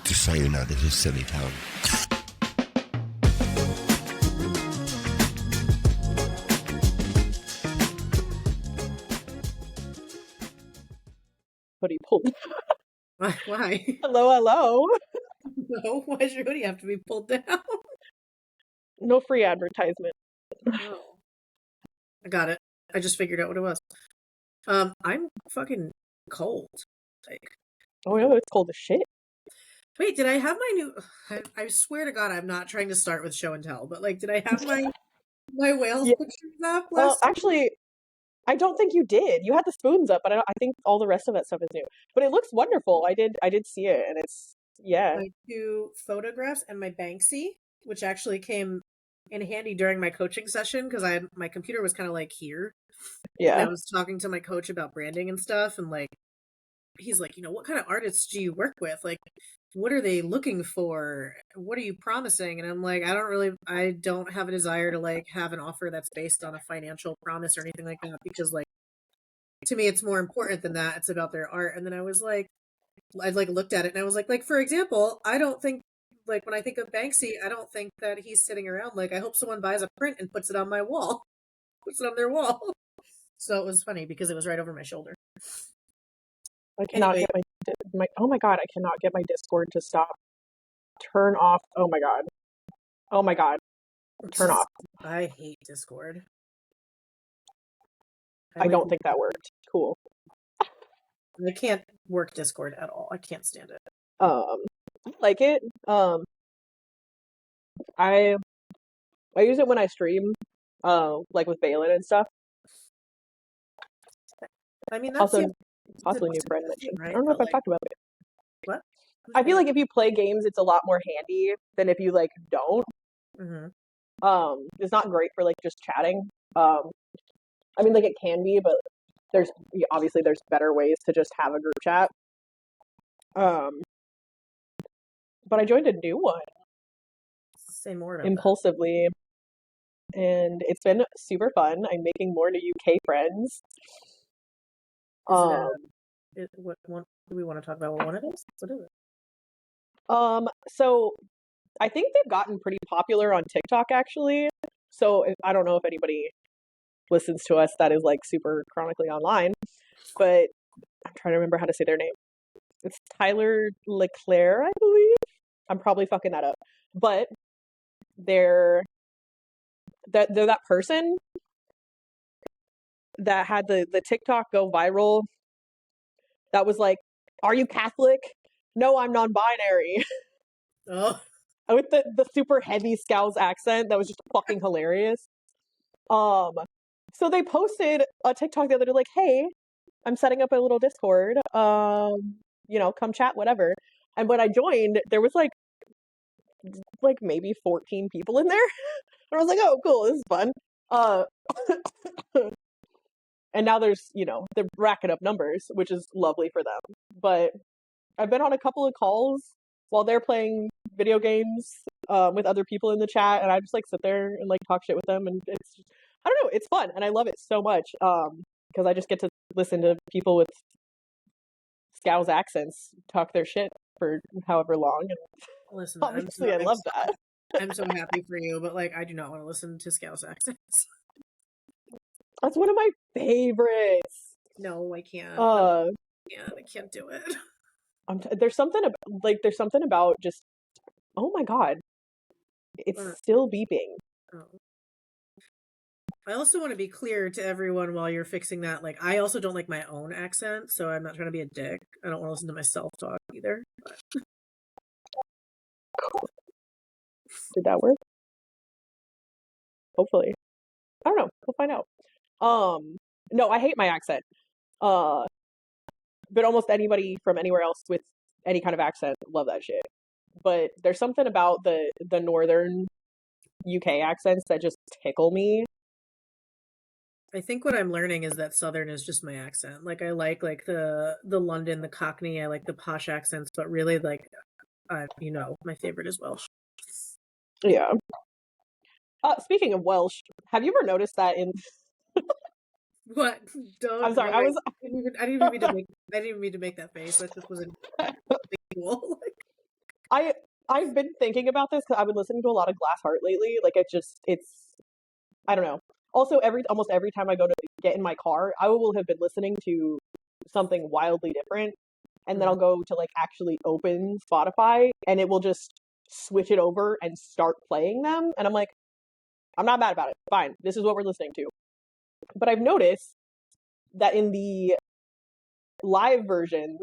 Just so you know, this is silly town. What do you pull? Why? Hello. No, why does your hoodie have to be pulled down? No free advertisement. Oh. I got it. I just figured out what it was. I'm fucking cold. Like, Oh no, it's cold as shit. wait, did I have my new? I swear to God, I'm not trying to start with show and tell, but like, did I have my whales Yeah. pictures up last? Actually, I don't think you did. You had the spoons up, but I think all the rest of that stuff is new. But it looks wonderful. I did see it, and it's My 2 photographs and my Banksy, which actually came in handy during my coaching session because my computer was kind of like here. And I was talking to my coach about branding and stuff, and like he's like, what kind of artists do you work with? Like, what are they looking for? What are you promising? And I'm like, I don't have a desire to like have an offer that's based on a financial promise or anything like that because like to me it's more important than that. It's about their art. And then I looked at it and I was like for example, I don't think like when I think of Banksy, I don't think that he's sitting around like I hope someone buys a print and puts it on my wall, puts it on their wall. So it was funny because it was right over my shoulder. I cannot Anyway. get my oh my God, I cannot get my Discord to stop. Turn off. Oh my God. Oh my God. Turn off. I hate Discord. I don't think that worked. Cool. I can't work Discord at all. I can't stand it. I like it. I use it when I stream, like with Balin and stuff. I mean, that's also possibly new friend mentioned. right? I don't know if I've talked about it. What? I feel like if you play games, it's a lot more handy than if you like don't. Mm-hmm. It's not great for like just chatting. I mean, like it can be, but there's better ways to just have a group chat. But I joined a new one. Say more about impulsively, and it's been super fun. I'm making more new UK friends. What one do we want to talk about? What one it is? What is it? So I think they've gotten pretty popular on TikTok actually. So I don't know if anybody listens to us that is like super chronically online, but I'm trying to remember how to say their name. It's Tyler Leclerc, I believe. I'm probably fucking that up. But they're that person that had the TikTok go viral that was like, "Are you Catholic? No, I'm non-binary." Oh. With the super heavy Scouse accent that was just fucking hilarious. So they posted a TikTok the other day like, "Hey, I'm setting up a little Discord. Come chat, whatever." And when I joined, there was like maybe 14 people in there. And I was like, "Oh, cool, this is fun." And now there's, they're racking up numbers, which is lovely for them. But I've been on a couple of calls while they're playing video games with other people in the chat, and I just like sit there and like talk shit with them, and it's just, I don't know, it's fun, and I love it so much because I just get to listen to people with Scouse accents talk their shit for however long. And listen, obviously, I love that. I'm so happy for you, but like, I do not want to listen to Scouse accents. That's one of my favorites. No, I can't. I can't do it. There's something about just, oh my God, it's still beeping. Oh. I also want to be clear to everyone while you're fixing that. Like, I also don't like my own accent, so I'm not trying to be a dick. I don't want to listen to myself talk either. But... Did that work? Hopefully. I don't know. We'll find out. No, I hate my accent. But almost anybody from anywhere else with any kind of accent love that shit. But there's something about the northern UK accents that just tickle me. I think what I'm learning is that Southern is just my accent. Like I like the London, the Cockney. I like the posh accents, but really like, my favorite is Welsh. Yeah. Speaking of Welsh, have you ever noticed that in? What? Don't. I'm sorry. I didn't even mean to make that face. That just wasn't cool. I've been thinking about this because I've been listening to a lot of Glass Heart lately. Like it's I don't know. Also, almost every time I go to get in my car, I will have been listening to something wildly different, and then I'll go to like actually open Spotify, and it will just switch it over and start playing them, and I'm like, I'm not mad about it. Fine, this is what we're listening to. But I've noticed that in the live versions,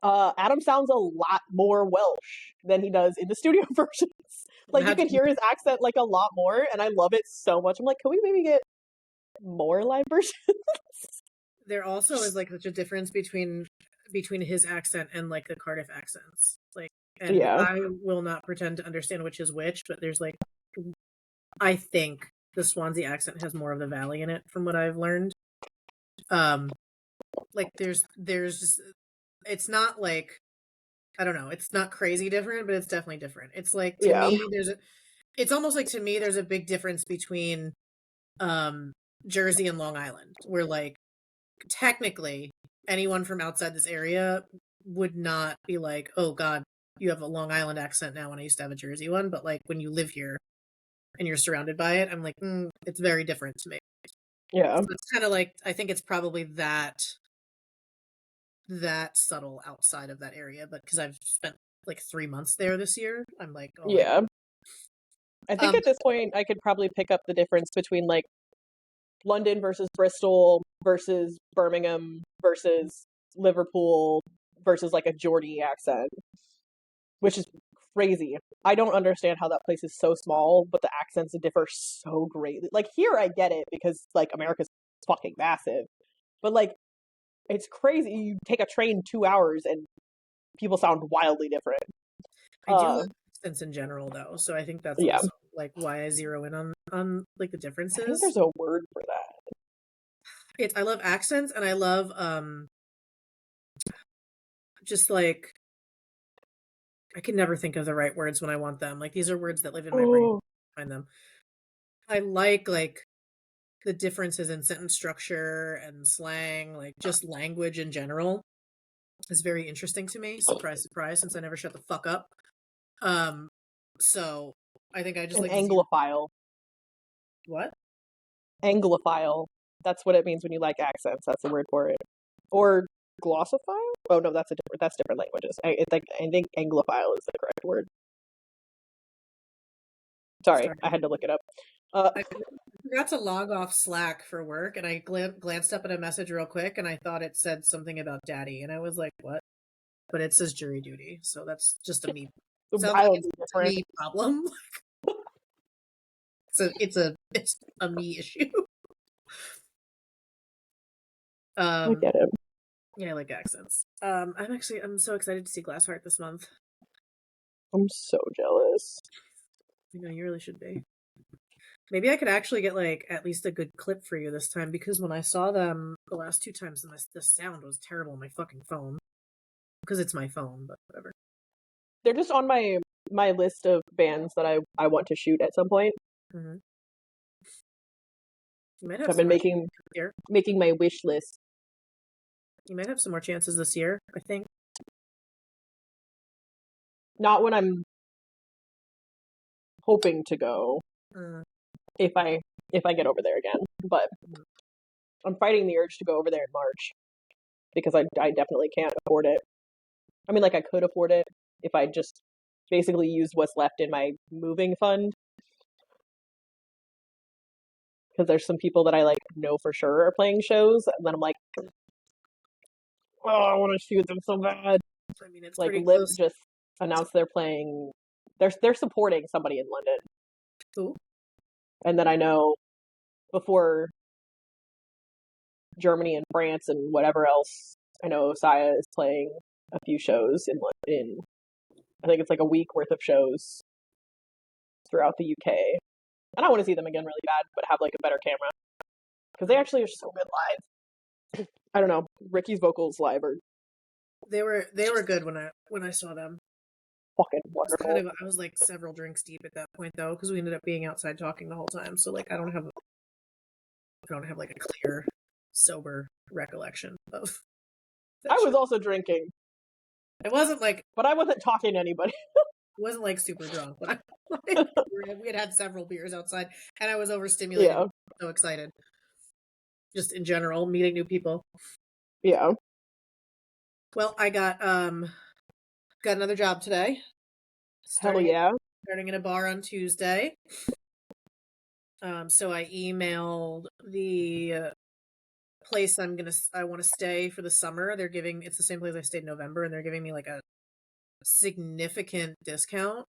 Adam sounds a lot more Welsh than he does in the studio versions. Like you can hear his accent like a lot more, and I love it so much. I'm like, can we maybe get more live versions? There also is like such a difference between his accent and like the Cardiff accents. Like, and Yeah. I will not pretend to understand which is which, but there's like, I think the Swansea accent has more of the valley in it, from what I've learned. Like there's just, it's not like, I don't know, it's not crazy different, but it's definitely different. It's like, to me, it's almost like, to me, there's a big difference between Jersey and Long Island, where like technically anyone from outside this area would not be like, oh God, you have a Long Island accent now when I used to have a Jersey one. But like when you live here and you're surrounded by it, I'm like, it's very different to me. Yeah. So it's kind of like, I think it's probably that subtle outside of that area, but because I've spent like 3 months there this year, I'm like, oh yeah. I think at this point I could probably pick up the difference between like London versus Bristol versus Birmingham versus Liverpool versus like a Geordie accent, which is crazy. I don't understand how that place is so small, but the accents differ so greatly. Like here I get it because like America's fucking massive. But like it's crazy. You take a train 2 hours and people sound wildly different. I do love accents in general though, so I think that's also like why I zero in on like the differences. I think there's a word for that. I love accents, and I love just like, I can never think of the right words when I want them. Like these are words that live in my brain. Find them. I like the differences in sentence structure and slang, like just language in general is very interesting to me. Surprise, surprise, since I never shut the fuck up. So I think I just An like Anglophile. What? Anglophile. That's what it means when you like accents. That's the word for it. Or glossophile? Oh no, that's different languages. I think Anglophile is the correct word. Sorry, I had to look it up. I forgot to log off Slack for work, and I glanced up at a message real quick, and I thought it said something about daddy, and I was like, what? But it says jury duty, so that's just a me. Wildly different. Me problem. It's a me issue. I get it. Yeah, I like accents. I'm so excited to see Glassheart this month. I'm so jealous. You know, you really should be. Maybe I could actually get like at least a good clip for you this time, because when I saw them the last 2 times, the sound was terrible on my fucking phone. Because it's my phone, but whatever. They're just on my list of bands that I want to shoot at some point. Mm-hmm. You might have. So I've been making my wish list. You might have some more chances this year, I think. Not when I'm hoping to go. If I get over there again, but I'm fighting the urge to go over there in March because I definitely can't afford it. I mean, like I could afford it if I just basically used what's left in my moving fund. Because there's some people that I like know for sure are playing shows, and then I'm like, oh, I want to shoot them so bad. I mean, it's like pretty Lip close. just announced they're playing. They're supporting somebody in London. Cool. And then I know before Germany and France and whatever else, I know Osaya is playing a few shows in I think it's like a week worth of shows throughout the UK. And I want to see them again really bad, but have like a better camera. Because they actually are so good live. I don't know. Ricky's vocals live are They were good when I saw them. Fucking wonderful. I was like several drinks deep at that point though, because we ended up being outside talking the whole time. So like I don't have like a clear, sober recollection of. I was also drinking. It wasn't like, but I wasn't talking to anybody. it wasn't like super drunk, but we had several beers outside, and I was overstimulated. Yeah. So excited, just in general, meeting new people. Yeah. Well, I got another job today. Hell yeah. Starting in a bar on Tuesday. So I emailed the place I want to stay for the summer. It's the same place I stayed in November, and they're giving me like a significant discount,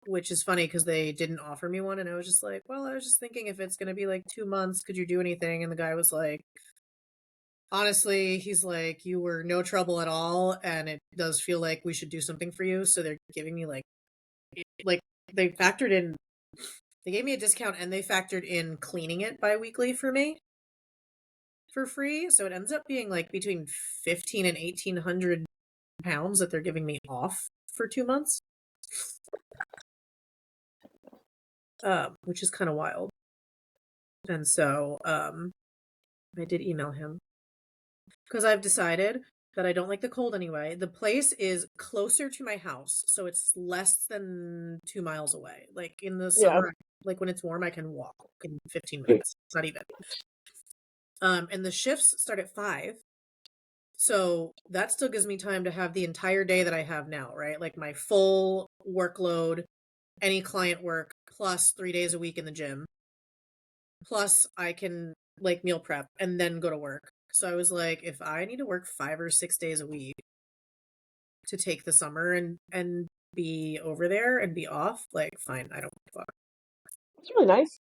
which is funny because they didn't offer me one, and I was just like, well, I was just thinking if it's going to be like 2 months, could you do anything? And the guy was like, honestly, he's like, you were no trouble at all, and it does feel like we should do something for you. So they're giving me like they factored in, they gave me a discount, and they factored in cleaning it bi-weekly for me for free. So it ends up being like between 15 and 1,800 pounds that they're giving me off for 2 months. Which is kind of wild. And so I did email him because I've decided that I don't like the cold anyway. The place is closer to my house, so it's less than 2 miles away. Like in the summer, like when it's warm, I can walk in 15 minutes. It's not even. And the shifts start at 5. So that still gives me time to have the entire day that I have now, right? Like my full workload, any client work, plus 3 days a week in the gym. Plus I can like meal prep and then go to work. So I was like, if I need to work 5 or 6 days a week to take the summer and be over there and be off, like fine, I don't fuck. It's really nice.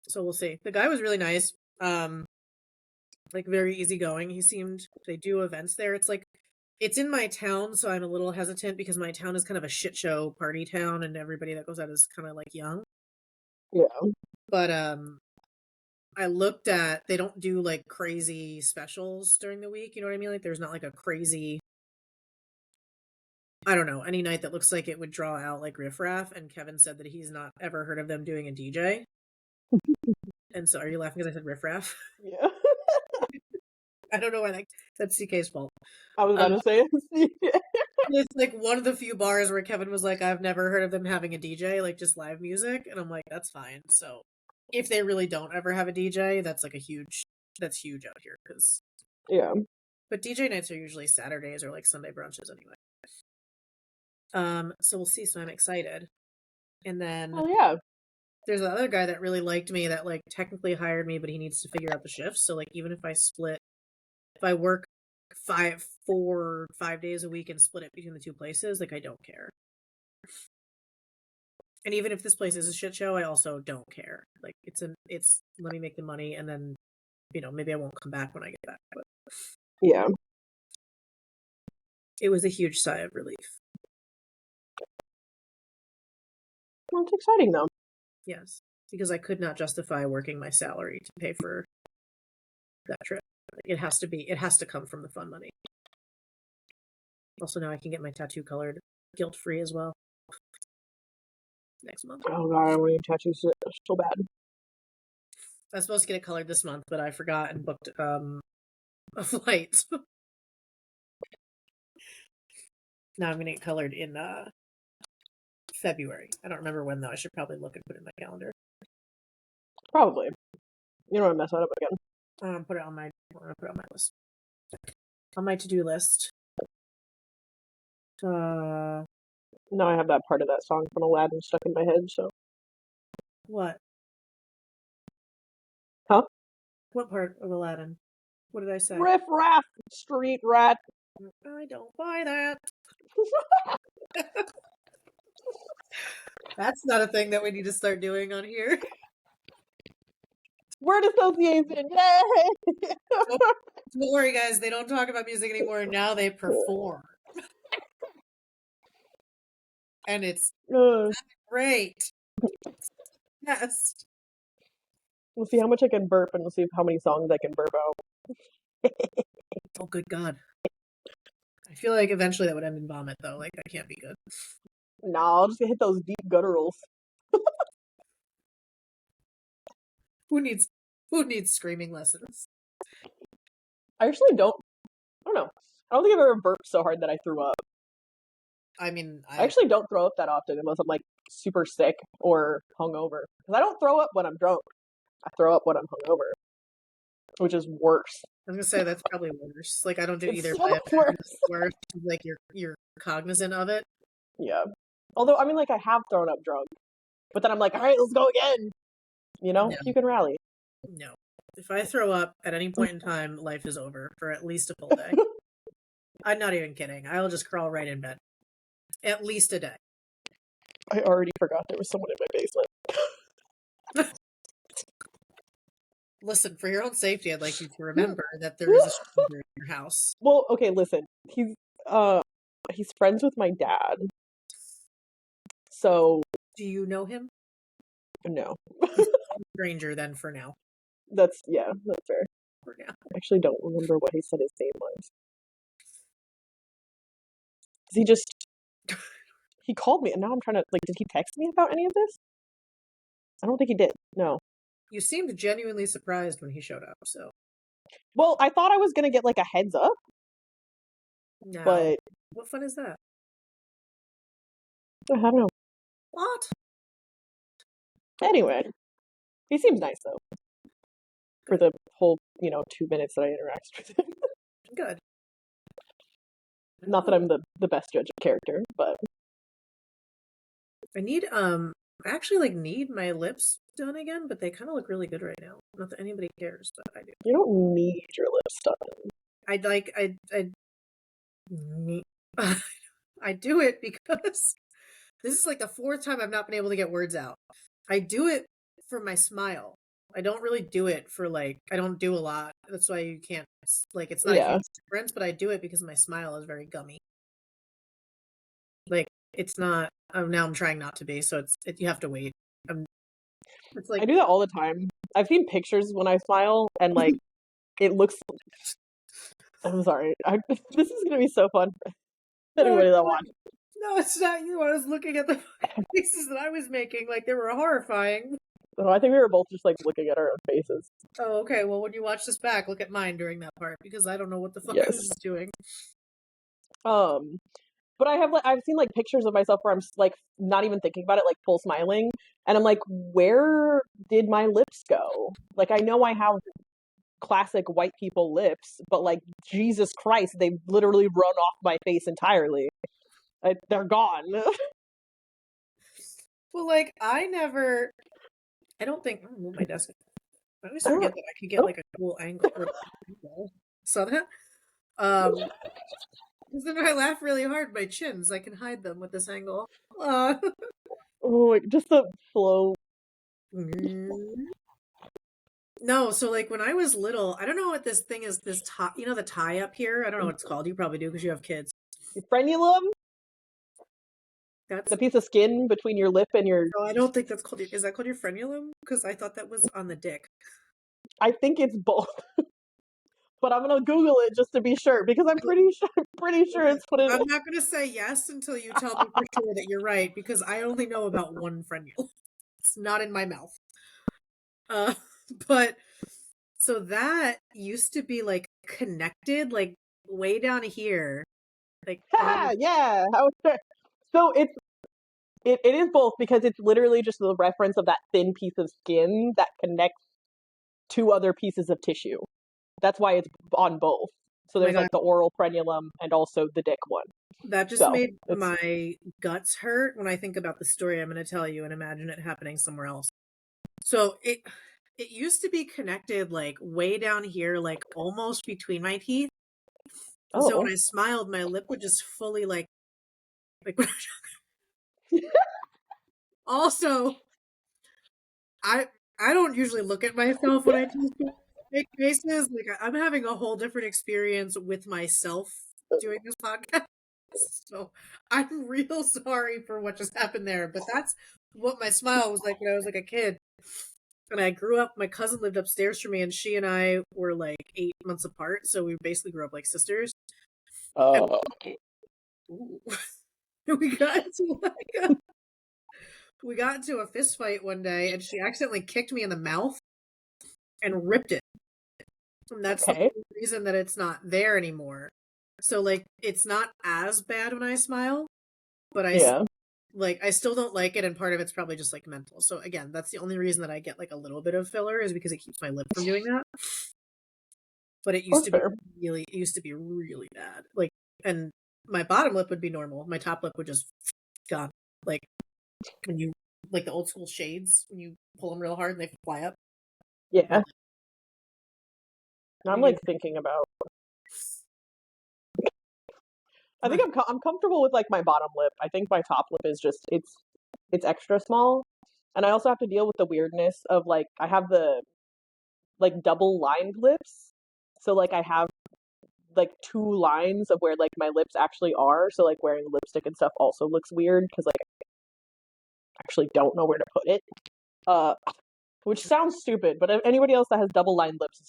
So we'll see. The guy was really nice. Like very easygoing. They do events there. It's in my town, so I'm a little hesitant because my town is kind of a shit show party town, and everybody that goes out is kind of like young. Yeah. But I looked at, they don't do like crazy specials during the week, you know what I mean? Like there's not like a crazy, I don't know, any night that looks like it would draw out like Riff Raff, and Kevin said that he's not ever heard of them doing a DJ. And so are you laughing because I said Riff Raff? Yeah. I don't know why that's CK's fault. I was about to say it's like one of the few bars where Kevin was like, I've never heard of them having a DJ, like just live music. And I'm like, that's fine. So if they really don't ever have a DJ, that's huge out here. Yeah. But DJ nights are usually Saturdays or like Sunday brunches anyway. So we'll see. So I'm excited. And then yeah. There's another guy that really liked me that like technically hired me, but he needs to figure out the shifts. So like even if I work 5 days a week and split it between the two places, like I don't care. And even if this place is a shit show, I also don't care. Like it's let me make the money, and then maybe I won't come back when I get back. But yeah, it was a huge sigh of relief. Well, it's exciting though. Yes, because I could not justify working my salary to pay for that trip. It has to come from the fun money. Also, now I can get my tattoo colored guilt-free as well next month. Oh god, I want to tattoos so bad. I was supposed to get it colored this month, but I forgot and booked a flight. Now I'm gonna get colored in February. I don't remember when though. I should probably look and put it in my calendar. Probably. You don't want to mess that up again. I'm gonna put it on my list. On my to-do list. Now I have that part of that song from Aladdin stuck in my head, so. What? Huh? What part of Aladdin? What did I say? Riff Raff, street rat. I don't buy that. That's not a thing that we need to start doing on here. Word association, yay! Don't worry, guys. They don't talk about music anymore. Now they perform. And it's great. Yes. We'll see how much I can burp, and we'll see how many songs I can burp out. Oh, good God. I feel like eventually that would end in vomit, though. Like, that can't be good. Nah, I'll just hit those deep gutturals. Who needs screaming lessons? I actually don't. I don't know. I don't think I've ever burped so hard that I threw up. I mean, I actually don't throw up that often unless I'm like super sick or hungover. Because I don't throw up when I'm drunk. I throw up when I'm hungover, which is worse. I was gonna say that's probably worse. Like I don't do It's either, so but I much imagine worse. it's worse. Like you're cognizant of it. Yeah. Although I mean, like I have thrown up drunk, but then I'm like, all right, let's go again. You know, No, you can rally. no. If I throw up at any point in time, life is over for at least a full day. I'm not even kidding. I'll just crawl right in bed. At least a day. I already forgot there was someone in my basement. Listen, for your own safety, I'd like you to remember that there is a stranger in your house. Well, okay, listen. He's friends with my dad. So Do you know him? no. He's a stranger then for now. That's fair. For now. I actually don't remember what he said his name was. He just he called me and now I'm trying to like did he text me about any of this? I don't think he did. No. You seemed genuinely surprised when he showed up, so Well, I thought I was gonna get like a heads up, no. but What fun is that? I don't know. What? Anyway, he seems nice though. For the whole, 2 minutes that I interacted with him. Good. Not that I'm the best judge of character, but I need I actually like need my lips done again, but they kind of look really good right now. Not that anybody cares, but I do. you don't need your lips done. I do it because this is like the fourth time I've not been able to get words out. I do it for my smile. I don't really do it for like I don't do a lot. That's why you can't like it's not a huge difference, but I do it because my smile is very gummy. Like it's not. Now I'm trying not to be, so you have to wait. It's like I do that all the time. I've seen pictures when I smile, and like it looks. I'm sorry. This is gonna be so fun for anybody that watches. No, it's not you. I was looking at the faces that I was making, like they were horrifying. So I think we were both just like looking at our own faces. Oh, okay. Well, when you watch this back, look at mine during that part because I don't know what the fuck I was just doing. But I've seen like pictures of myself where I'm like not even thinking about it, like full smiling, and I'm like, where did my lips go? Like I know I have classic white people lips, but like Jesus Christ, they've literally run off my face entirely. They're gone. Well, like I don't think move my desk. I always forget that I could get like a cool angle. Saw that? Because then I laugh really hard, my chins, I can hide them with this angle. Oh, just the flow. No, so like when I was little, I don't know what this thing is, this tie, the tie up here? I don't know what it's called. You probably do because you have kids. Your frenulum? That's the piece of skin between your lip and your... No, I don't think that's called... Is that called your frenulum? Because I thought that was on the dick. I think it's both. But I'm gonna Google it just to be sure because I'm pretty sure it's put in. I'm not gonna say yes until you tell me for sure that you're right because I only know about one frenule. It's not in my mouth. But so that used to be like connected, like way down here. Like yeah. So it is both because it's literally just the reference of that thin piece of skin that connects two other pieces of tissue. That's why it's on both. So there's like the oral frenulum and also the dick one. That just made my guts hurt when I think about the story I'm going to tell you and imagine it happening somewhere else. So it used to be connected like way down here, like almost between my teeth. Oh. So when I smiled, my lip would just fully like Also, I don't usually look at myself when I make faces. Like I'm having a whole different experience with myself doing this podcast. So I'm real sorry for what just happened there, but that's what my smile was like when I was like a kid. And I grew up, my cousin lived upstairs from me and she and I were like 8 months apart. So we basically grew up like sisters. We got into a fist fight one day and she accidentally kicked me in the mouth and ripped it. And that's the reason that it's not there anymore. So like it's not as bad when I smile, but Yeah. I still don't like it, and part of it's probably just like mental. So again, that's the only reason that I get like a little bit of filler is because it keeps my lip from doing that. But it used That's to be fair. really bad. Like, and my bottom lip would be normal. My top lip would just gone. Like when you like the old school shades when you pull them real hard and they fly up. Yeah. But I'm like thinking about. I think I'm comfortable with like my bottom lip. I think my top lip is just it's extra small, and I also have to deal with the weirdness of like I have the like double lined lips, so like I have like two lines of where like my lips actually are. So like wearing lipstick and stuff also looks weird because like I actually don't know where to put it. Uh, which sounds stupid, but if anybody else that has double lined lips,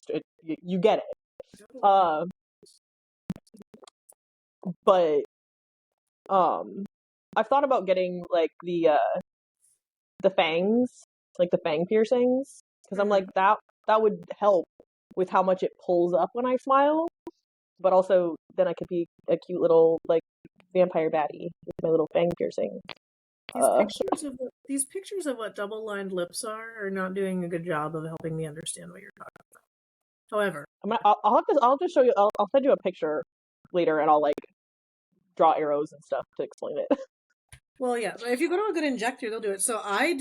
you get it. But I've thought about getting like the fangs, like the fang piercings, because I'm like that would help with how much it pulls up when I smile, but also then I could be a cute little like vampire baddie with my little fang piercing. These pictures of what double lined lips are not doing a good job of helping me understand what you're talking about. However, I'll just show you. I'll send you a picture later, and I'll like draw arrows and stuff to explain it. well, yeah, if you go to a good injector, they'll do it. So I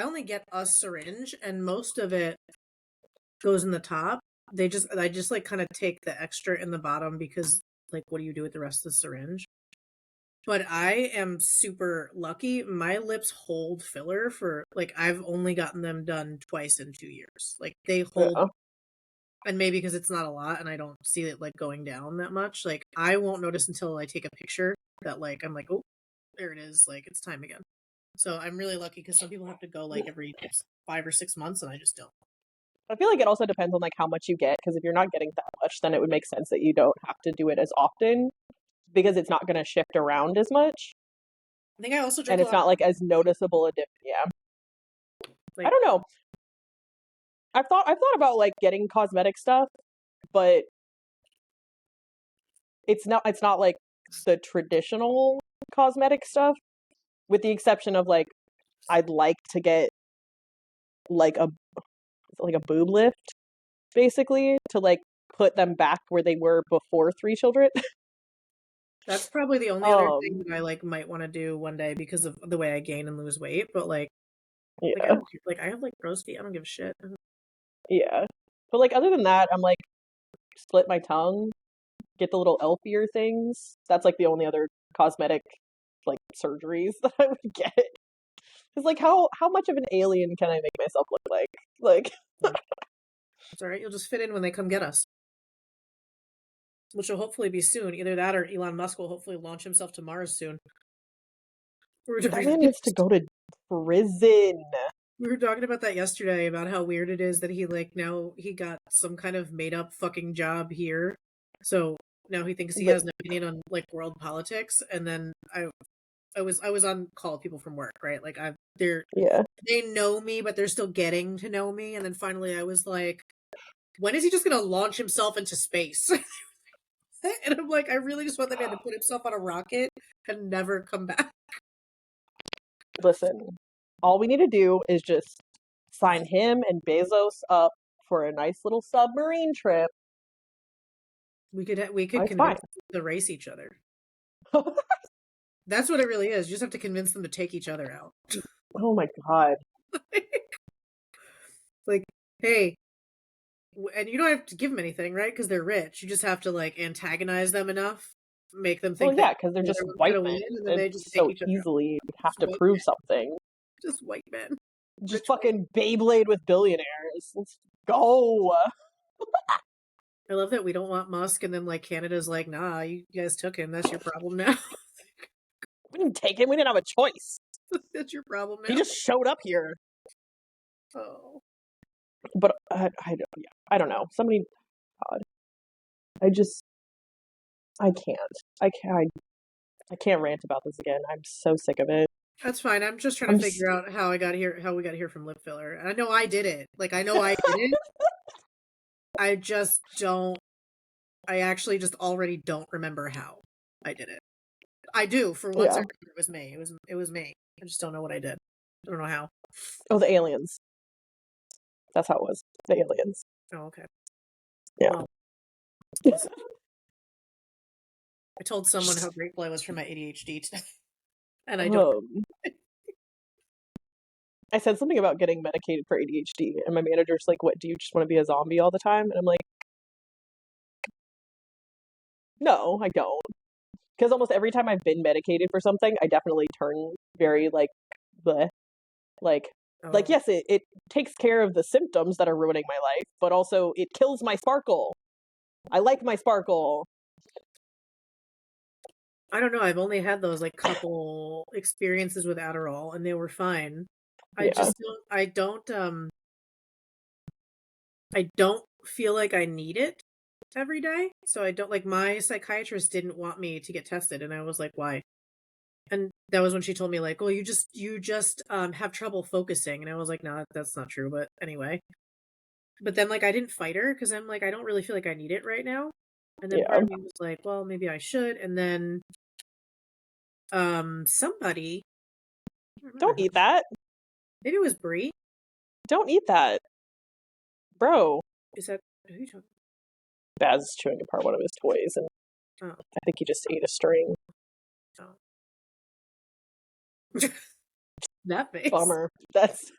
only get a syringe, and most of it goes in the top. I just like kind of take the extra in the bottom because like what do you do with the rest of the syringe? But I am super lucky. My lips hold filler for like I've only gotten them done twice in 2 years. Like they hold, Yeah. and maybe because it's not a lot and I don't see it like going down that much. Like I won't notice until I take a picture that like I'm like, oh, there it is. Like it's time again. So I'm really lucky because some people have to go like every 5 or 6 months, and I just don't. I feel like it also depends on like how much you get, because if you're not getting that much, then it would make sense that you don't have to do it as often because it's not going to shift around as much, I think I also and drink a it's lot of not like as noticeable a dip. Yeah, I like don't know. I've thought about like getting cosmetic stuff, but it's not like the traditional cosmetic stuff, with the exception of like I'd like to get like a boob lift basically to like put them back where they were before 3 children. that's probably the only other thing um that I like might want to do one day because of the way I gain and lose weight. But like I yeah, don't like I have like gross feet. I don't give a shit. yeah, but like other than that, I'm like split my tongue, get the little elf ear things. That's like the only other cosmetic like surgeries that I would get. It's like how much of an alien can I make myself look like? Like It's all right. You'll just fit in when they come get us, which will hopefully be soon. Either that or Elon Musk will hopefully launch himself to Mars soon. We were that talking, man needs to go to prison. we were talking about that yesterday about how weird it is that he like now he got some kind of made up fucking job here. So now he thinks he But has an opinion on like world politics. And then I was on call with people from work, right? Like yeah, they know me, but they're still getting to know me. And then finally I was like, when is he just gonna launch himself into space? And I'm like, I really just want that man to put himself on a rocket and never come back. listen, all we need to do is just sign him and Bezos up for a nice little submarine trip. We could It's fine. convince them to race each other. That's what it really is. You just have to convince them to take each other out. Oh my god. Like, hey, and you don't have to give them anything, right? Because they're rich. You just have to like antagonize them enough, make them Well, think that yeah, because they're the just other one's white gonna men. win, and then they just It's take so each other out. easily have Just to white prove men. something. Just white men. Just Rich white. fucking Beyblade with billionaires. Let's go. I love that we don't want Musk, and then like Canada's like, nah, you guys took him. That's your problem now. We didn't take him. We didn't have a choice. That's your problem He now. just showed up here. Oh. But I don't know. Somebody, God, I just, I can't. I can't rant about this again. I'm so sick of it. That's fine. I'm just trying to I'm figure out how I got here, how we got here from lip filler. And I know I did it. Like I know I did it. I just don't actually just already don't remember how I did it. I do, for once. Yeah. It was me. It was me. I just don't know what I did. I don't know how. Oh, the aliens. That's how it was. The aliens. Oh, okay. Yeah. Well, listen, I told someone how grateful I was for my ADHD today, and I don't. I said something about getting medicated for ADHD, and my manager's like, "What? Do you just want to be a zombie all the time?" And I'm like, "No, I don't." Because almost every time I've been medicated for something, I definitely turn very like bleh. Like Oh. yes, it takes care of the symptoms that are ruining my life, but also it kills my sparkle. I like my sparkle. I don't know. I've only had those like couple experiences with Adderall, and they were fine. I Yeah. just I don't feel like I need it every day. So I don't like my psychiatrist didn't want me to get tested, and I was like, why? And that was when she told me like, "Well, you just have trouble focusing." And I was like, "No, that's not true." But anyway. But then like I didn't fight her because I'm like I don't really feel like I need it right now. And then Yeah. part of me was like, "Well, maybe I should." And then somebody I don't remember Don't who. eat that. Maybe it was Brie. Don't eat that. Bro. Is that who you talking Baz is chewing apart one of his toys, and about? I think he just ate a string. Oh. That face. Bummer. That's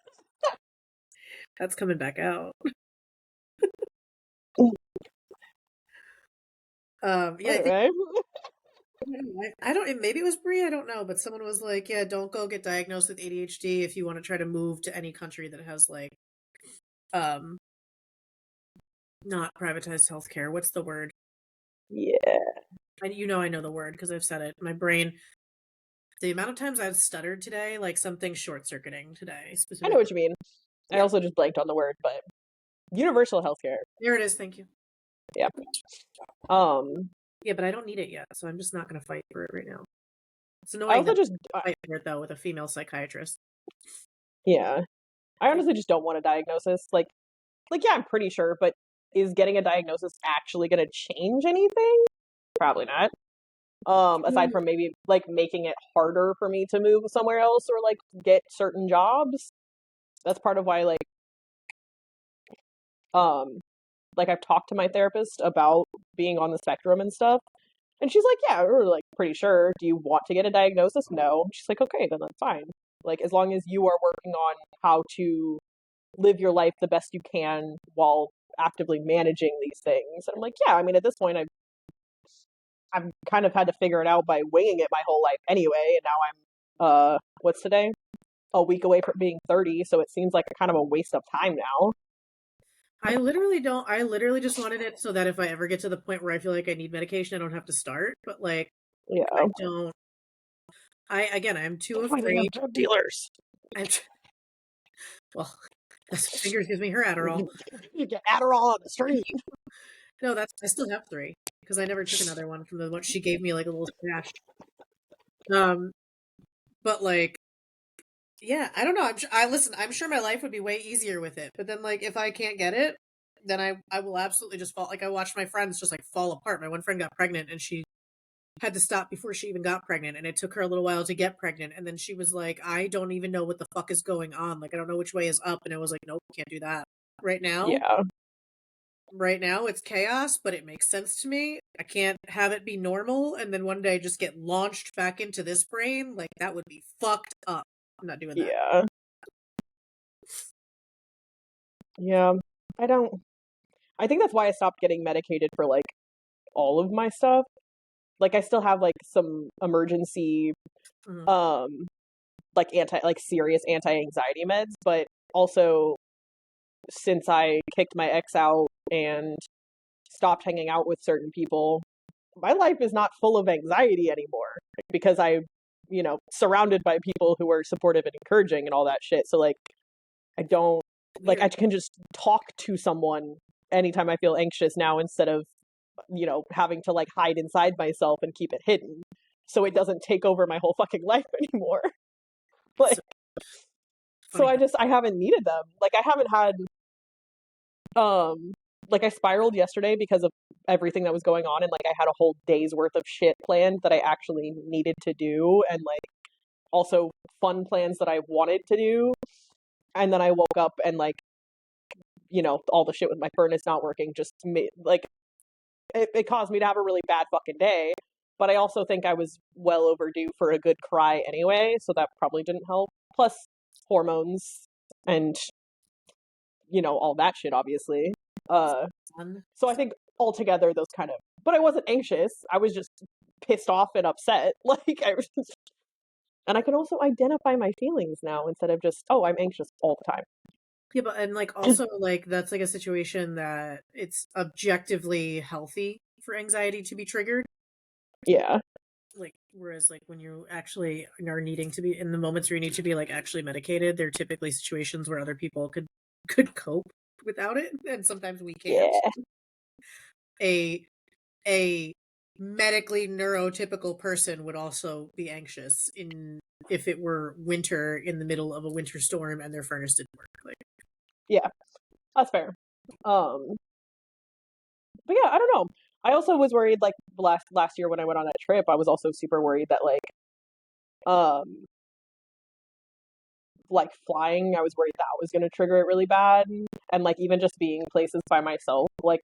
Coming back out. Yeah, I think right. I don't maybe it was Brie, I don't know, but someone was like, "Yeah, don't go get diagnosed with ADHD if you want to try to move to any country that has like um not privatized healthcare. What's the word?" Yeah. And I know the word because I've said it. My brain, the amount of times I've stuttered today, like something short-circuiting today I specifically. know what you mean. I Yeah. also just blanked on the word, but universal healthcare. There it is. Thank you. Yeah. Yeah, but I don't need it yet, so I'm just not going to fight for it right now. It's I annoying also that just I fight for it though with a female psychiatrist. yeah. I honestly just don't want a diagnosis. Like yeah, I'm pretty sure, but is getting a diagnosis actually going to change anything? Probably not. Aside from maybe like making it harder for me to move somewhere else or like get certain jobs. That's part of why um like I've talked to my therapist about being on the spectrum and stuff. And she's like, "Yeah, we're like pretty sure. Do you want to get a diagnosis?" No. She's like, "Okay, then that's fine. Like as long as you are working on how to live your life the best you can while actively managing these things." And I'm like, "Yeah, I mean at this point I've kind of had to figure it out by winging it my whole life anyway, and now I'm what's today? A week away from being 30, so it seems like a kind of a waste of time now." I literally don't. I literally just wanted it so that if I ever get to the point where I feel like I need medication, I don't have to start. But like, Yeah. I don't. I'm too That's why they have afraid. drug dealers. Well, that's fingers gives me her Adderall. You get Adderall on the street. No, I still have 3 because I never took another one from the one she gave me like a little stash. But like, yeah, I don't know. I listen. I'm sure my life would be way easier with it. But then like, if I can't get it, then I will absolutely just fall. Like I watched my friends just like fall apart. My one friend got pregnant and she had to stop before she even got pregnant, and it took her a little while to get pregnant. And then she was like, "I don't even know what the fuck is going on. Like I don't know which way is up." And I was like, "Nope, can't do that right now." Yeah. Right now it's chaos, but it makes sense to me. I can't have it be normal and then one day just get launched back into this brain. Like that would be fucked up. I'm not doing that. Yeah. Yeah. I think that's why I stopped getting medicated for like all of my stuff. Like I still have like some emergency Mhm. like serious anti-anxiety meds, but also since I kicked my ex out and stopped hanging out with certain people, my life is not full of anxiety anymore because surrounded by people who are supportive and encouraging and all that shit. So like I don't like I Weird. can just talk to someone anytime I feel anxious now instead of having to like hide inside myself and keep it hidden so it doesn't take over my whole fucking life anymore. Like So funny. I haven't needed them. Like I haven't had like I spiraled yesterday because of everything that was going on, and like I had a whole day's worth of shit planned that I actually needed to do, and like also fun plans that I wanted to do. And then I woke up and like, all the shit with my furnace not working just made like it caused me to have a really bad fucking day. But I also think I was well overdue for a good cry anyway, so that probably didn't help. Plus hormones and all that shit, obviously. So I think altogether those kind of, but I wasn't anxious. I was just pissed off and upset. Like and I can also identify my feelings now instead of just, oh, I'm anxious all the time. Yeah, but and like also like that's like a situation that it's objectively healthy for anxiety to be triggered. Yeah. Like whereas like when you actually are needing to be in the moments where you need to be like actually medicated, they're typically situations where other people could cope without it, and sometimes we can't. Yeah. A medically neurotypical person would also be anxious if it were winter in the middle of a winter storm and their furnace didn't work. Like, yeah, that's fair. But yeah, I don't know. I also was worried like last year when I went on that trip, I was also super worried that um like flying, I was worried that was going to trigger it really bad, and like even just being places by myself, like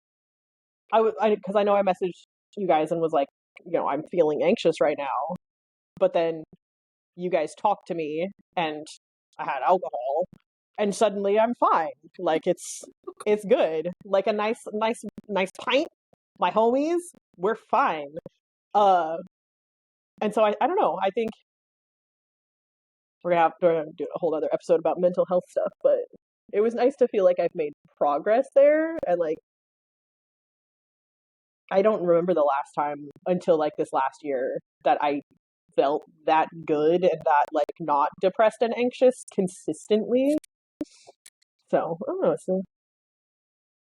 because I know I messaged you guys and was like, I'm feeling anxious right now, but then you guys talked to me and I had alcohol and suddenly I'm fine. Like it's good. Like a nice pint, my homies, we're fine. Uh and so I don't know. I think we're gonna do a whole other episode about mental health stuff, but it was nice to feel like I've made progress there, and like I don't remember the last time until like this last year that I felt that good and that like not depressed and anxious consistently. So I don't know. So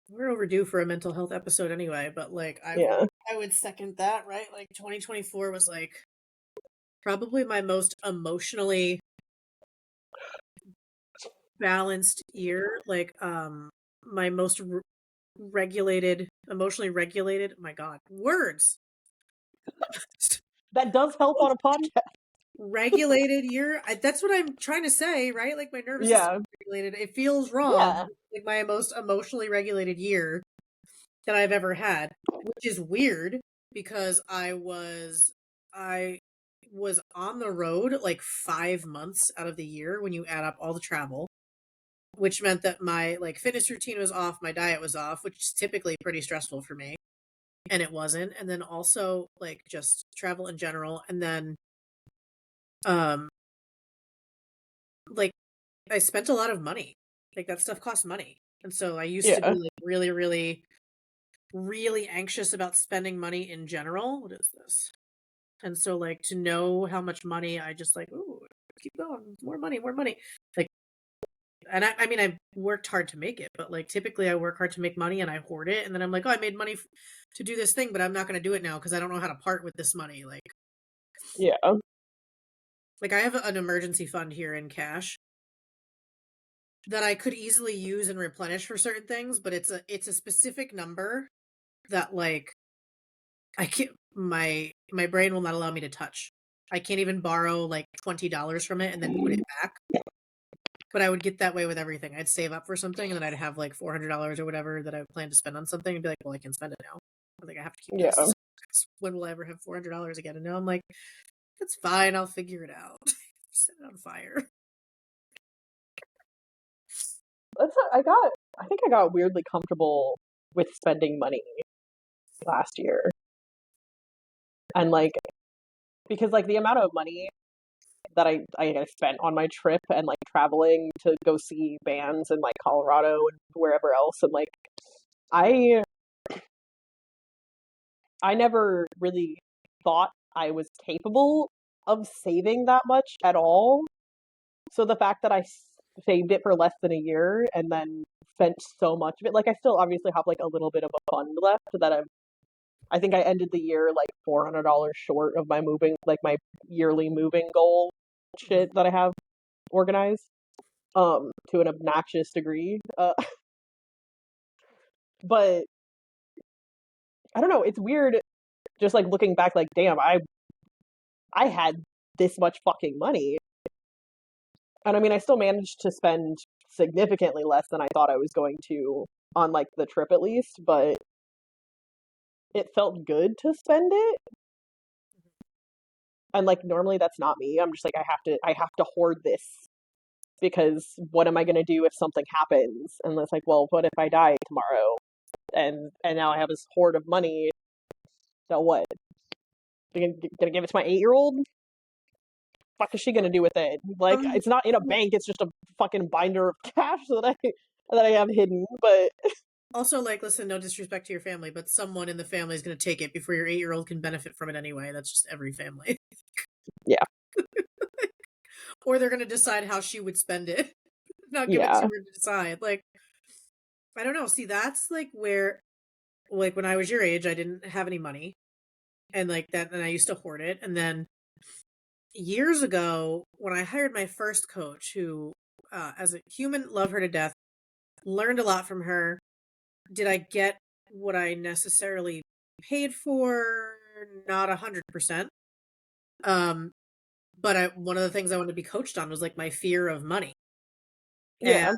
we're overdue for a mental health episode anyway, but like yeah, I would second that, right? Like 2024 was like probably my most emotionally balanced year. Like my most emotionally regulated. My God, words. that does help on a podcast. Regulated year. That's what I'm trying to say, right? Like my nervous system Yeah, is regulated. It feels wrong. yeah, Like my most emotionally regulated year that I've ever had, which is weird because I was on the road like 5 months out of the year when you add up all the travel, which meant that my like fitness routine was off, my diet was off, which is typically pretty stressful for me, and it wasn't. And then also like just travel in general, and then um like I spent a lot of money. Like that stuff costs money. And so I used to be yeah, like really, really, really anxious about spending money in general. What is this? And so like to know how much money I just like, ooh, keep going, more money, more money. Like, and I mean, I worked hard to make it, but like typically I work hard to make money and I hoard it. And then I'm like, oh, I made money to do this thing, but I'm not going to do it now because I don't know how to part with this money. yeah, Like I have an emergency fund here in cash that I could easily use and replenish for certain things, but it's a specific number that like I can't my brain will not allow me to touch. I can't even borrow like $20 from it and then put it back. But I would get that way with everything. I'd save up for something and then I'd have like $400 or whatever that I would plan to spend on something and be like, well, I can spend it now. I think I have to keep yeah. this. When will I ever have $400 again? And now I'm like, it's fine. I'll figure it out. Set it on fire. I think I got weirdly comfortable with spending money last year, and like because like the amount of money that I spent on my trip and like traveling to go see bands in like Colorado and wherever else, and like I I never really thought I was capable of saving that much at all. So the fact that I saved it for less than a year and then spent so much of it, like I still obviously have like a little bit of a fund left that I think I ended the year like $400 short of my my yearly moving goal shit that I have organized to an obnoxious degree. But I don't know, it's weird just like looking back like damn, I had this much fucking money. And I mean, I still managed to spend significantly less than I thought I was going to on like the trip at least, but it felt good to spend it. And like normally that's not me. I'm just like I have to hoard this because what am I going to do if something happens? And it's like, well, what if I die tomorrow? And now I have this hoard of money. So what? Gonna give it to my 8-year-old? Fuck is she gonna do with it? Like it's not in a bank. It's just a fucking binder of cash that I have hidden. But also, like, listen, no disrespect to your family, but someone in the family is going to take it before your 8-year-old can benefit from it anyway. That's just every family. Yeah. Or they're going to decide how she would spend it. Not give it to her to decide. Like, I don't know. See, that's like where, like, when I was your age, I didn't have any money. And like that, and I used to hoard it. And then years ago, when I hired my first coach, who, as a human, love her to death, learned a lot from her. Did I get what I necessarily paid for? Not 100%. But one of the things I wanted to be coached on was like my fear of money. yeah. And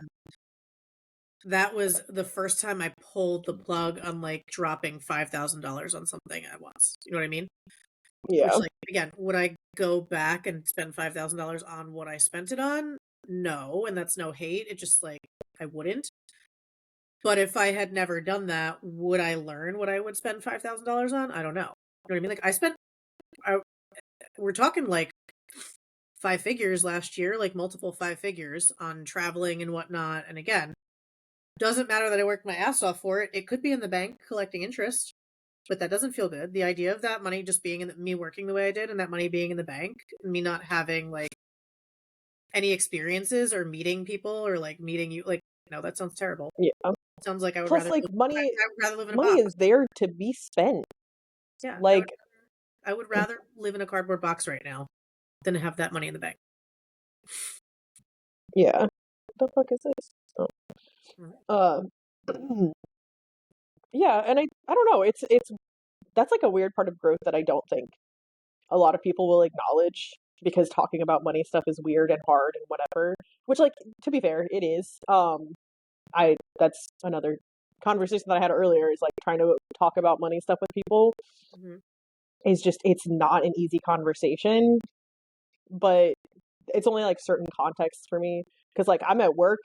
that was the first time I pulled the plug on like dropping $5,000 on something at once. You know what I mean? Yeah. Which, like, again, would I go back and spend $5,000 on what I spent it on? No, and that's no hate. It just like I wouldn't. But if I had never done that, would I learn what I would spend $5,000 on? I don't know. You know what I mean? Like we're talking like 5 figures last year, like multiple 5 figures on traveling and whatnot. And again, doesn't matter that I worked my ass off for it. It could be in the bank collecting interest, but that doesn't feel good. The idea of that money just being me working the way I did and that money being in the bank, and me not having like any experiences or meeting people or like meeting you, like, no, that sounds terrible. Yeah. Sounds like I would Plus, rather like I would rather live in a money box. is there to be spent. Yeah, Like I would rather live in a cardboard box right now than have that money in the bank. yeah. What the fuck is this? Oh. Yeah, and I don't know. It's that's like a weird part of growth that I don't think a lot of people will acknowledge because talking about money stuff is weird and hard and whatever. Which, like, to be fair, it is. I that's another conversation that I had earlier is like trying to talk about money stuff with people is just it's not an easy conversation, but it's only like certain contexts for me because like I'm at work,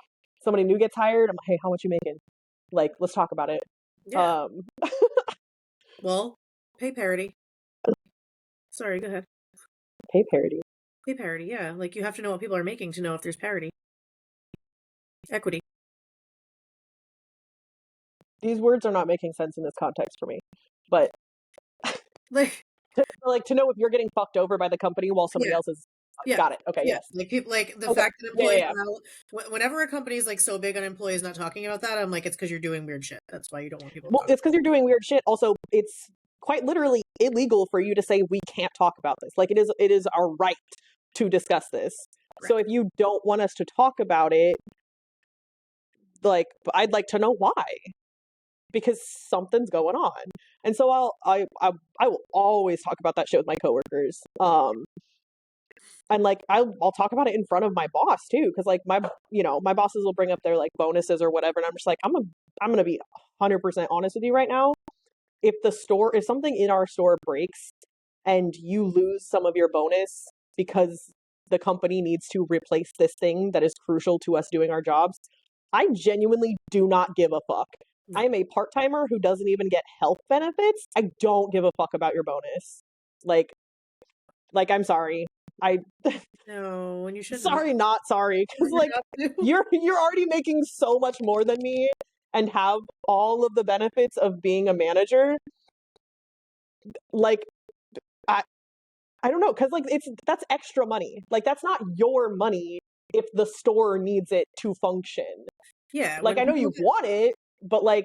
somebody new gets hired, I'm like, hey, how much you making? Like, let's talk about it. Yeah. Well, pay parity. Sorry, go ahead. Pay parity. Pay parity, yeah. Like you have to know what people are making to know if there's parity. Equity. These words are not making sense in this context for me. But like to know if you're getting fucked over by the company while somebody else is got it. Okay, yes. Like people, like the Okay. fact that employees Yeah. whenever a company is like so big on employees not talking about that, I'm like, it's because you're doing weird shit. That's why you don't want people to Well, talk. it's because you're doing weird shit. Also, it's quite literally illegal for you to say we can't talk about this. Like it is our right to discuss this. Right. So if you don't want us to talk about it, like I'd like to know why. Because something's going on. And so I will always talk about that shit with my coworkers. And like I'll talk about it in front of my boss too, because like my bosses will bring up their like bonuses or whatever, and I'm just like I'm gonna be 100% honest with you right now. If something in our store breaks and you lose some of your bonus because the company needs to replace this thing that is crucial to us doing our jobs, I genuinely do not give a fuck. I am a part-timer who doesn't even get health benefits. I don't give a fuck about your bonus. Like I'm sorry. No, and you shouldn't. Sorry, not sorry, because like you're already making so much more than me and have all of the benefits of being a manager. Like I don't know, because like that's extra money. Like that's not your money if the store needs it to function. Yeah, like I know you want it, but like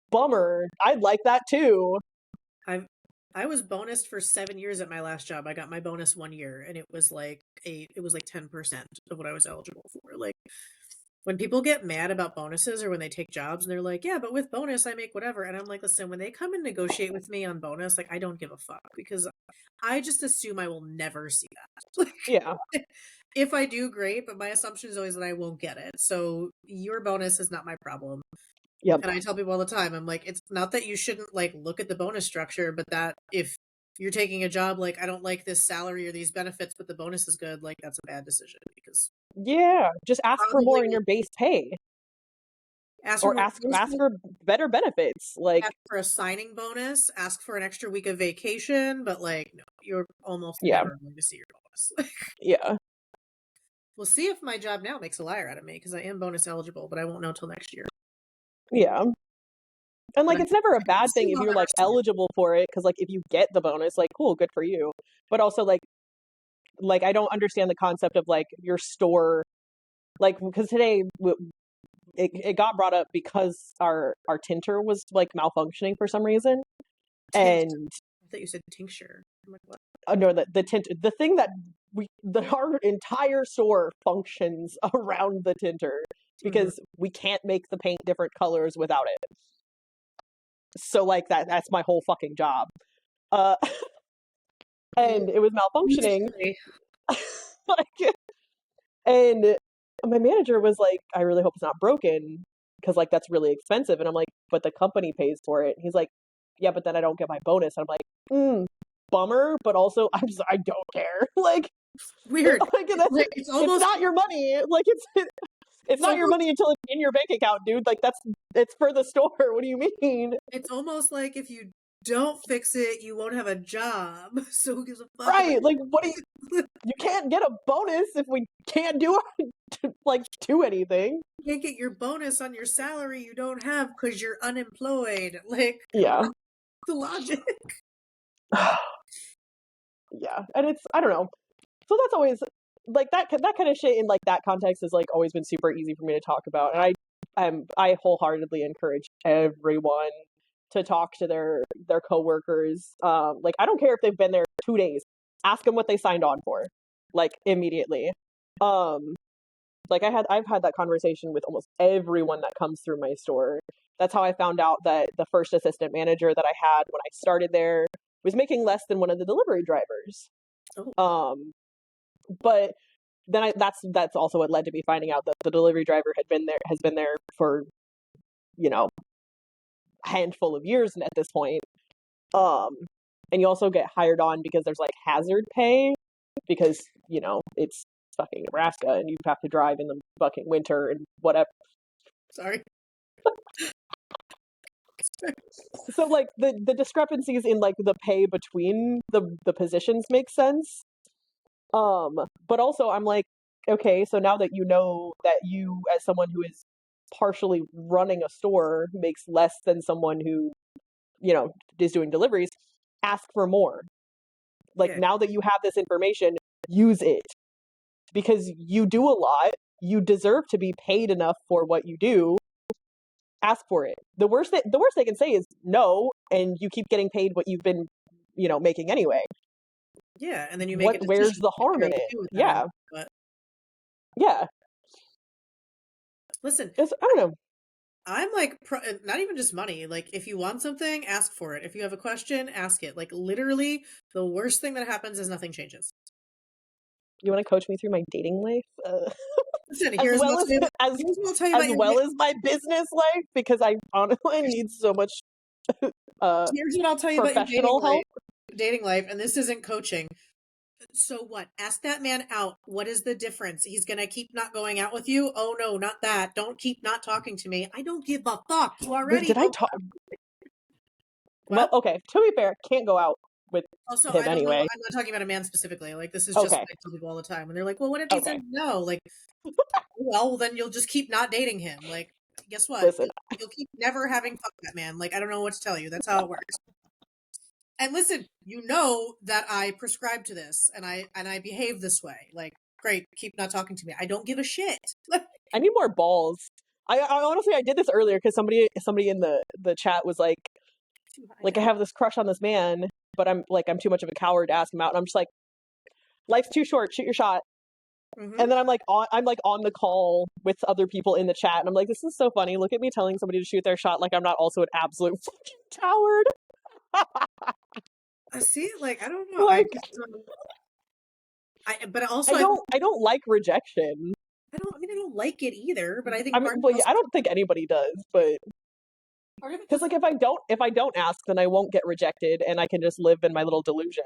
bummer. I'd like that too. I was bonused for 7 years at my last job. I got my bonus 1 year, and it was like 10% of what I was eligible for. Like When people get mad about bonuses or when they take jobs and they're like, yeah, but with bonus, I make whatever. And I'm like, listen, when they come and negotiate with me on bonus, like, I don't give a fuck because I just assume I will never see that. Like, Yeah. if I do, great. But my assumption is always that I won't get it. So your bonus is not my problem. Yep. And I tell people all the time, I'm like, it's not that you shouldn't like look at the bonus structure, but that if you're taking a job, like, I don't like this salary or these benefits, but the bonus is good, like, that's a bad decision because Yeah. Just ask for more in probably your base pay. ask for Or more, ask for better benefits. Like, ask for a signing bonus, ask for an extra week of vacation, but like, no, you're almost yeah. never going to see your bonus. Yeah. We'll see if my job now makes a liar out of me because I am bonus eligible, but I won't know till next year. Yeah. And like, But it's never a bad thing still if I'll you're never like see it. eligible for it, because like if you get the bonus, like cool, good for you. But also like I don't understand the concept of like your store, like because today it got brought up because our tinter was like malfunctioning for some reason, Tincture. and I thought you said tincture. I'm like, what? no, the tint, the thing that our entire store functions around the tinter because we can't make the paint different colors without it. So like that's my whole fucking job. And it was malfunctioning. Like, and my manager was like, I really hope it's not broken because like that's really expensive. And I'm like, but the company pays for it. He's like, yeah, but then I don't get my bonus. And I'm like, bummer, but also I don't care. Like, Weird. like that's Like, it's not your money. Like it's not your almost, money until it's in your bank account, dude. Like it's for the store. What do you mean? it's almost like if you don't fix it, you won't have a job. So who gives a fuck Right? about Like, what do you can't get a bonus if we can't do anything. you can't get your bonus on your salary you don't have because you're unemployed. Like, come Yeah. on, the logic. Yeah, and it's I don't know. So that's always like that kind of shit in like that context has like always been super easy for me to talk about, and I wholeheartedly encourage everyone to talk to their coworkers. Like I don't care if they've been there 2 days. Ask them what they signed on for, like immediately. Um, like I've had that conversation with almost everyone that comes through my store. That's how I found out that the first assistant manager that I had when I started there was making less than one of the delivery drivers. Oh. But then that's also what led to me finding out that the delivery driver has been there for, you know, a handful of years at this point. And you also get hired on because there's like hazard pay because, you know, it's fucking Nebraska and you have to drive in the fucking winter and whatever. Sorry. So like the discrepancies in like the pay between the positions make sense. But also I'm like, okay, so now that you know that you as someone who is partially running a store makes less than someone who, you know, is doing deliveries, ask for more. Like Yeah. now that you have this information, use it. Because you do a lot, you deserve to be paid enough for what you do. Ask for it. The worst they can say is no, and you keep getting paid what you've been, you know, making anyway. Yeah, and then you make a Where's decision the like, harm what in do you it? do with that? Yeah. But Yeah. listen, I don't know. I'm like, not even just money. Like, if you want something, ask for it. If you have a question, ask it. Like, literally, the worst thing that happens is nothing changes. You want to coach me through my dating life? Listen, As here's well as here's what I'll tell you as about your well as my business life, because I honestly need so much here's what I'll tell you about your professional help. dating life, and this isn't coaching. So what? Ask that man out. What is the difference? He's gonna keep not going out with you? Oh no, not that. Don't keep not talking to me. I don't give a fuck. You Wait, already did I know. talk? Well, What? okay. To be fair, can't go out with Also, him I don't know. anyway. I'm not talking about a man specifically. Like, this is just Okay. what I tell people all the time. And they're like, well, what if he Okay. said no? Like, well, then you'll just keep not dating him. Like, guess what? Listen. You'll keep never having fucked that man. Like, I don't know what to tell you. That's how it works. And listen, you know that I prescribe to this and I behave this way. Like, great, keep not talking to me. I don't give a shit. I need more balls. I honestly I did this earlier because somebody in the chat was like I have this crush on this man, but I'm too much of a coward to ask him out. And I'm just like, life's too short. Shoot your shot. And then I'm like on the call with other people in the chat, and I'm like, this is so funny. Look at me telling somebody to shoot their shot like I'm not also an absolute fucking coward. I see, like, I don't know. Like, but also I don't like rejection. I don't like it either, but I think I mean, well, yeah, I don't think anybody does, but because like if I don't ask, then I won't get rejected, and I can just live in my little delusion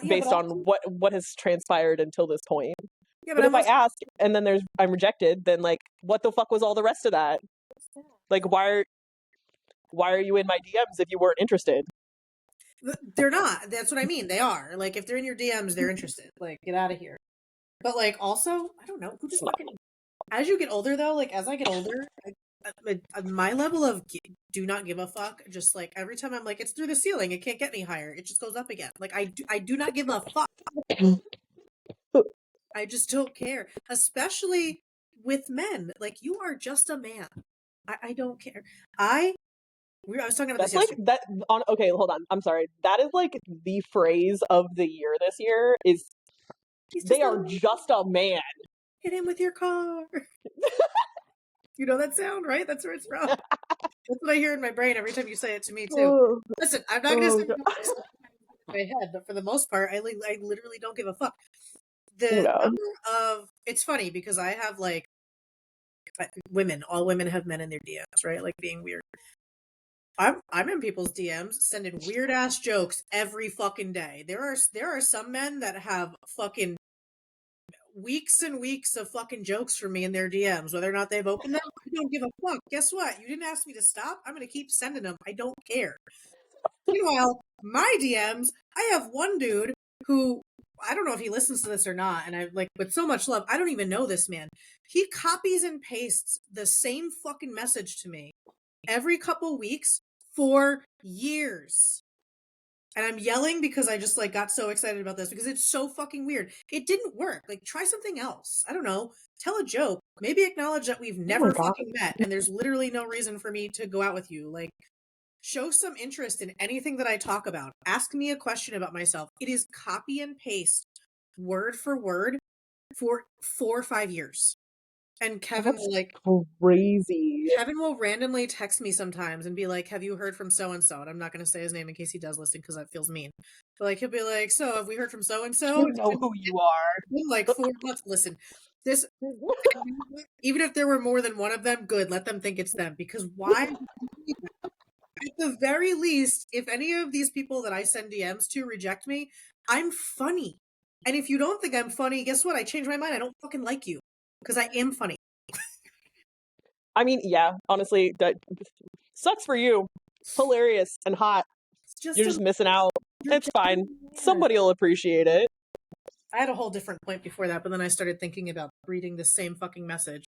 based on what has transpired until this point. Yeah, but if I ask and then I'm rejected, then like what the fuck was all the rest of that? Like why are you in my DMs if you weren't interested? They're not. That's what I mean. They are. Like if they're in your DMs, they're interested. Like get out of here. But like also, I don't know. Who just fucking as you get older though, like as I get older, my level of do not give a fuck, just like every time I'm like, it's through the ceiling, it can't get any higher, it just goes up again. Like I do not give a fuck. I just don't care, especially with men. Like you are just a man. I don't care. I was talking about this yesterday. Like that on. Okay, hold on. I'm sorry. That is like the phrase of the year this year. Is they are just a man. Hit him with your car. You know that sound, right? That's where it's from. That's what I hear in my brain every time you say it to me too. Listen, I'm not going to say my head, but for the most part, I literally don't give a fuck. The number of it's funny because I have like women. All women have men in their DMs, right? Like being weird. I'm in people's DMs sending weird ass jokes every fucking day. There are some men that have fucking weeks and weeks of fucking jokes from me in their DMs, whether or not they've opened them. I don't give a fuck. Guess what? You didn't ask me to stop. I'm gonna keep sending them. I don't care. Meanwhile, my DMs, I have one dude who I don't know if he listens to this or not, and I like with so much love, I don't even know this man. He copies and pastes the same fucking message to me every couple weeks for years. And I'm yelling because I just like got so excited about this because it's so fucking weird. It didn't work. Like try something else. I don't know. Tell a joke. Maybe acknowledge that we've never fucking met and there's literally no reason for me to go out with you. Like show some interest in anything that I talk about. Ask me a question about myself. It is copy and paste word for word for 4 or 5 years. And Kevin will like crazy. Kevin will randomly text me sometimes and be like, have you heard from so-and-so? And I'm not going to say his name in case he does listen because that feels mean. But like, he'll be like, so have we heard from so-and-so? You know who you are. In like 4 months. Listen, this, even if there were more than one of them, good. Let them think it's them because why? At the very least, if any of these people that I send DMs to reject me, I'm funny. And if you don't think I'm funny, guess what? I changed my mind. I don't fucking like you because I am funny. I mean, yeah, honestly, that sucks for you. Hilarious and hot. You're just missing out. It's fine. Somebody will appreciate it. I had a whole different point before that, but then I started thinking about reading the same fucking message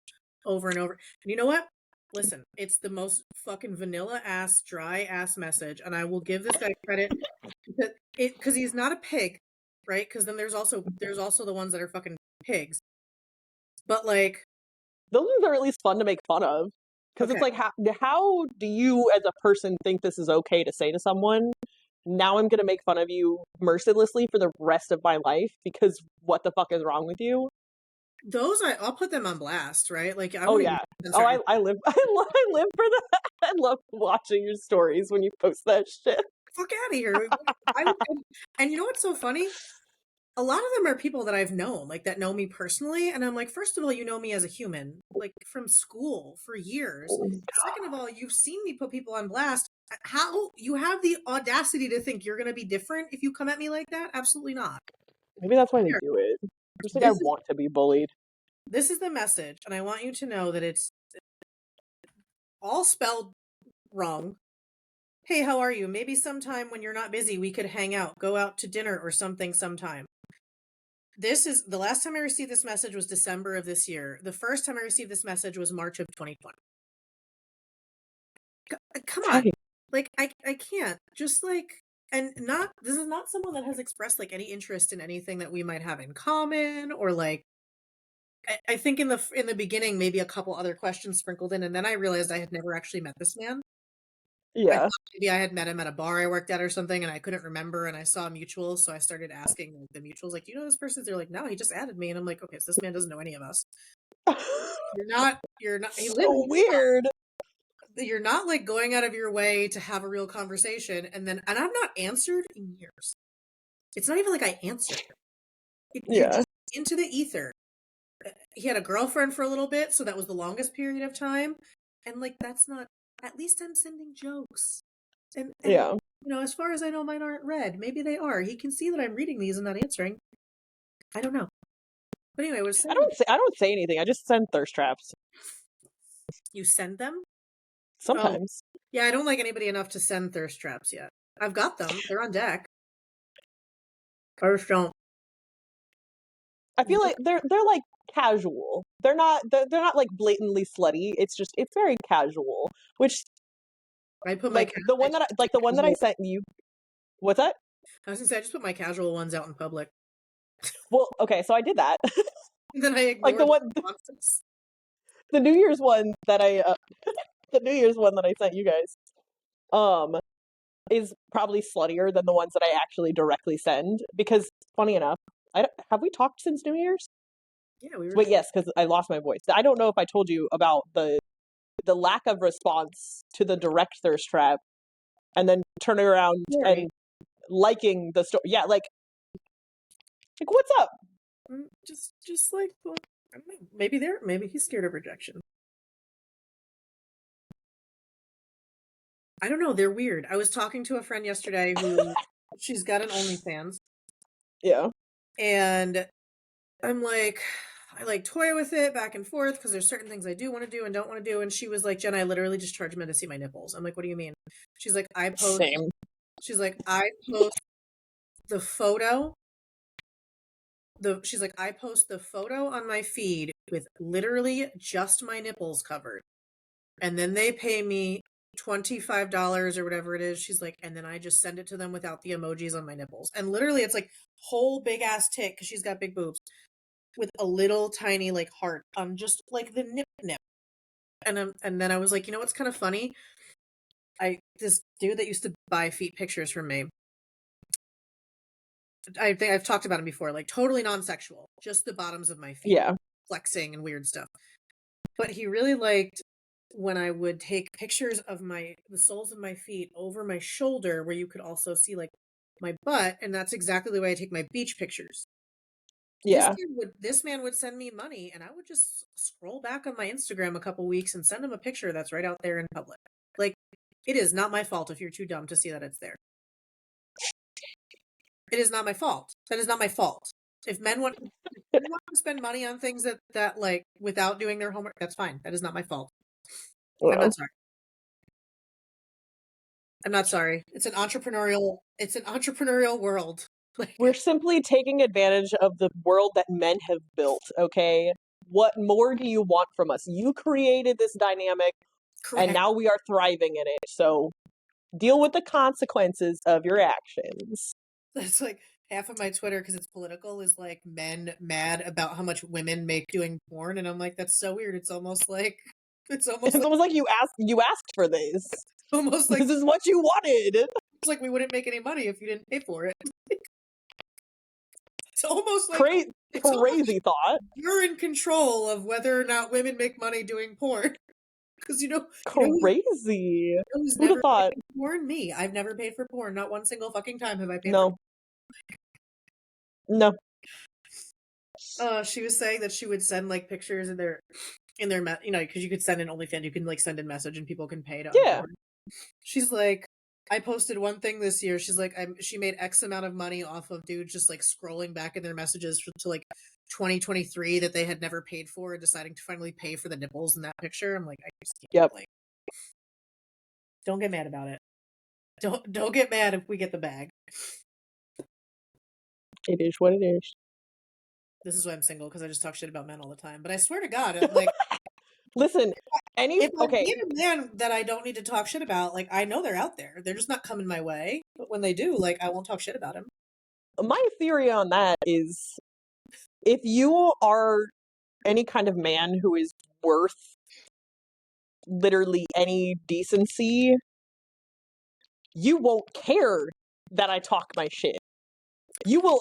over and over. And you know what? Listen, it's the most fucking vanilla ass, dry ass message, and I will give this guy credit because he's not a pig, right? Because then there's also the ones that are fucking pigs. But like those ones are at least fun to make fun of. Because it's like, how do you as a person think this is okay to say to someone? Now I'm going to make fun of you mercilessly for the rest of my life because what the fuck is wrong with you? Those I'll put them on blast, right? Like I I live for that. I love watching your stories when you post that shit. Fuck out of here. And you know what's so funny? A lot of them are people that I've known, like that know me personally. And I'm like, first of all, you know me as a human, like from school for years. Second of all, you've seen me put people on blast. How you have the audacity to think you're going to be different if you come at me like that? Absolutely not. Maybe that's why they do it. Just like I want to be bullied. This is the message, and I want you to know that it's all spelled wrong. Hey, how are you? Maybe sometime when you're not busy, we could hang out, go out to dinner or something sometime. This is the last time I received this message was December of this year. The first time I received this message was March of 2020. Come on. Like, I can't. Just like, and not, this is not someone that has expressed like any interest in anything that we might have in common or like, I think in the beginning, maybe a couple other questions sprinkled in. And then I realized I had never actually met this man. I Yeah. thought maybe I had met him at a bar I worked at or something, and I couldn't remember, and I saw mutuals, so I started asking like, the mutuals, like, "Do you know this person?" They're like, "No, he just added me," and I'm like, "Okay, so this man doesn't know any of us. You're not. He lives. So weird. You're not like going out of your way to have a real conversation, and I've not answered in years. It's not even like I answered. You're Yeah. just into the ether. He had a girlfriend for a little bit, so that was the longest period of time, and like that's not. At least I'm sending jokes. And Yeah. as far as I know, mine aren't read. Maybe they are. He can see that I'm reading these and not answering. I don't know. But anyway, I was saying I don't say anything. I just send thirst traps you send them. Oh, sometimes. yeah. I don't like anybody enough to send thirst traps yet. I've got them. They're on deck. I just don't. I feel like they're like casual. They're not like blatantly slutty. It's very casual. Which I put my like the one that I sent you. What's that? I was gonna say I just put my casual ones out in public. Well, okay, so I did that. And then I Like ignore the responses. the New Year's one that the New Year's one that I sent you guys um is probably sluttier than the ones that I actually directly send because funny enough, have we talked since New Year's? Yeah, we were. Wait, yes, because I lost my voice. I don't know if I told you about the lack of response to the direct thirst trap and then turning around and liking the story. Yeah, like what's up? Just like, well, I don't know. Maybe he's scared of rejection. I don't know. They're weird. I was talking to a friend yesterday who she's got an OnlyFans, Yeah. and I'm like, I like toy with it back and forth because there's certain things I do want to do and don't want to do. And she was like, "Jenna, I literally just charge men to see my nipples." I'm like, "What do you mean?" She's like, "I post." Same. She's like, "I post the photo." She's like, "I post the photo on my feed with literally just my nipples covered, and then they pay me $25 or whatever it is." She's like, "And then I just send it to them without the emojis on my nipples." And literally, it's like whole big ass tit because she's got big boobs with a little tiny like heart on just like the nip. And then I was like, you know what's kind of funny? This dude that used to buy feet pictures from me. I think I've talked about him before, like totally non-sexual, just the bottoms of my feet, Yeah. flexing and weird stuff. But he really liked when I would take pictures of the soles of my feet over my shoulder, where you could also see like my butt, and that's exactly the way I take my beach pictures. Yeah. This man would send me money, and I would just scroll back on my Instagram a couple weeks and send him a picture that's right out there in public. Like, it is not my fault if you're too dumb to see that it's there. It is not my fault. That is not my fault. If men want to spend money on things that like without doing their homework, that's fine. That is not my fault. I'm not sorry. I'm not sorry. It's an entrepreneurial world. Like, We're simply taking advantage of the world that men have built, okay? What more do you want from us? You created this dynamic and correct. now we are thriving in it. So deal with the consequences of your actions. That's like half of my Twitter, because it's political, is like men mad about how much women make doing porn, and I'm like, that's so weird. It's almost like It's almost like you asked for this. almost like This is what you wanted. it's like we wouldn't make any money if you didn't pay for it. It's almost like Crazy thought. you're in control of whether or not women make money doing porn. Because Crazy. who's Who'd have never thought? paid for porn? Me. I've never paid for porn. Not one single fucking time have I paid No. No. She was saying that she would send like pictures because you could send an OnlyFans, you can like send a message and people can pay to Yeah. upload. She's like, I posted one thing this year. She's like, she made X amount of money off of dudes just like scrolling back in their messages to like 2023 that they had never paid for and deciding to finally pay for the nipples in that picture. I'm like, I just can't. Yep. Like, don't get mad about it. Don't get mad if we get the bag. It is what it is. This is why I'm single, because I just talk shit about men all the time. But I swear to God, like, listen, if I okay. meet a man that I don't need to talk shit about, like, I know they're out there. They're just not coming my way. But when they do, like, I won't talk shit about him. My theory on that is if you are any kind of man who is worth literally any decency, you won't care that I talk my shit. You will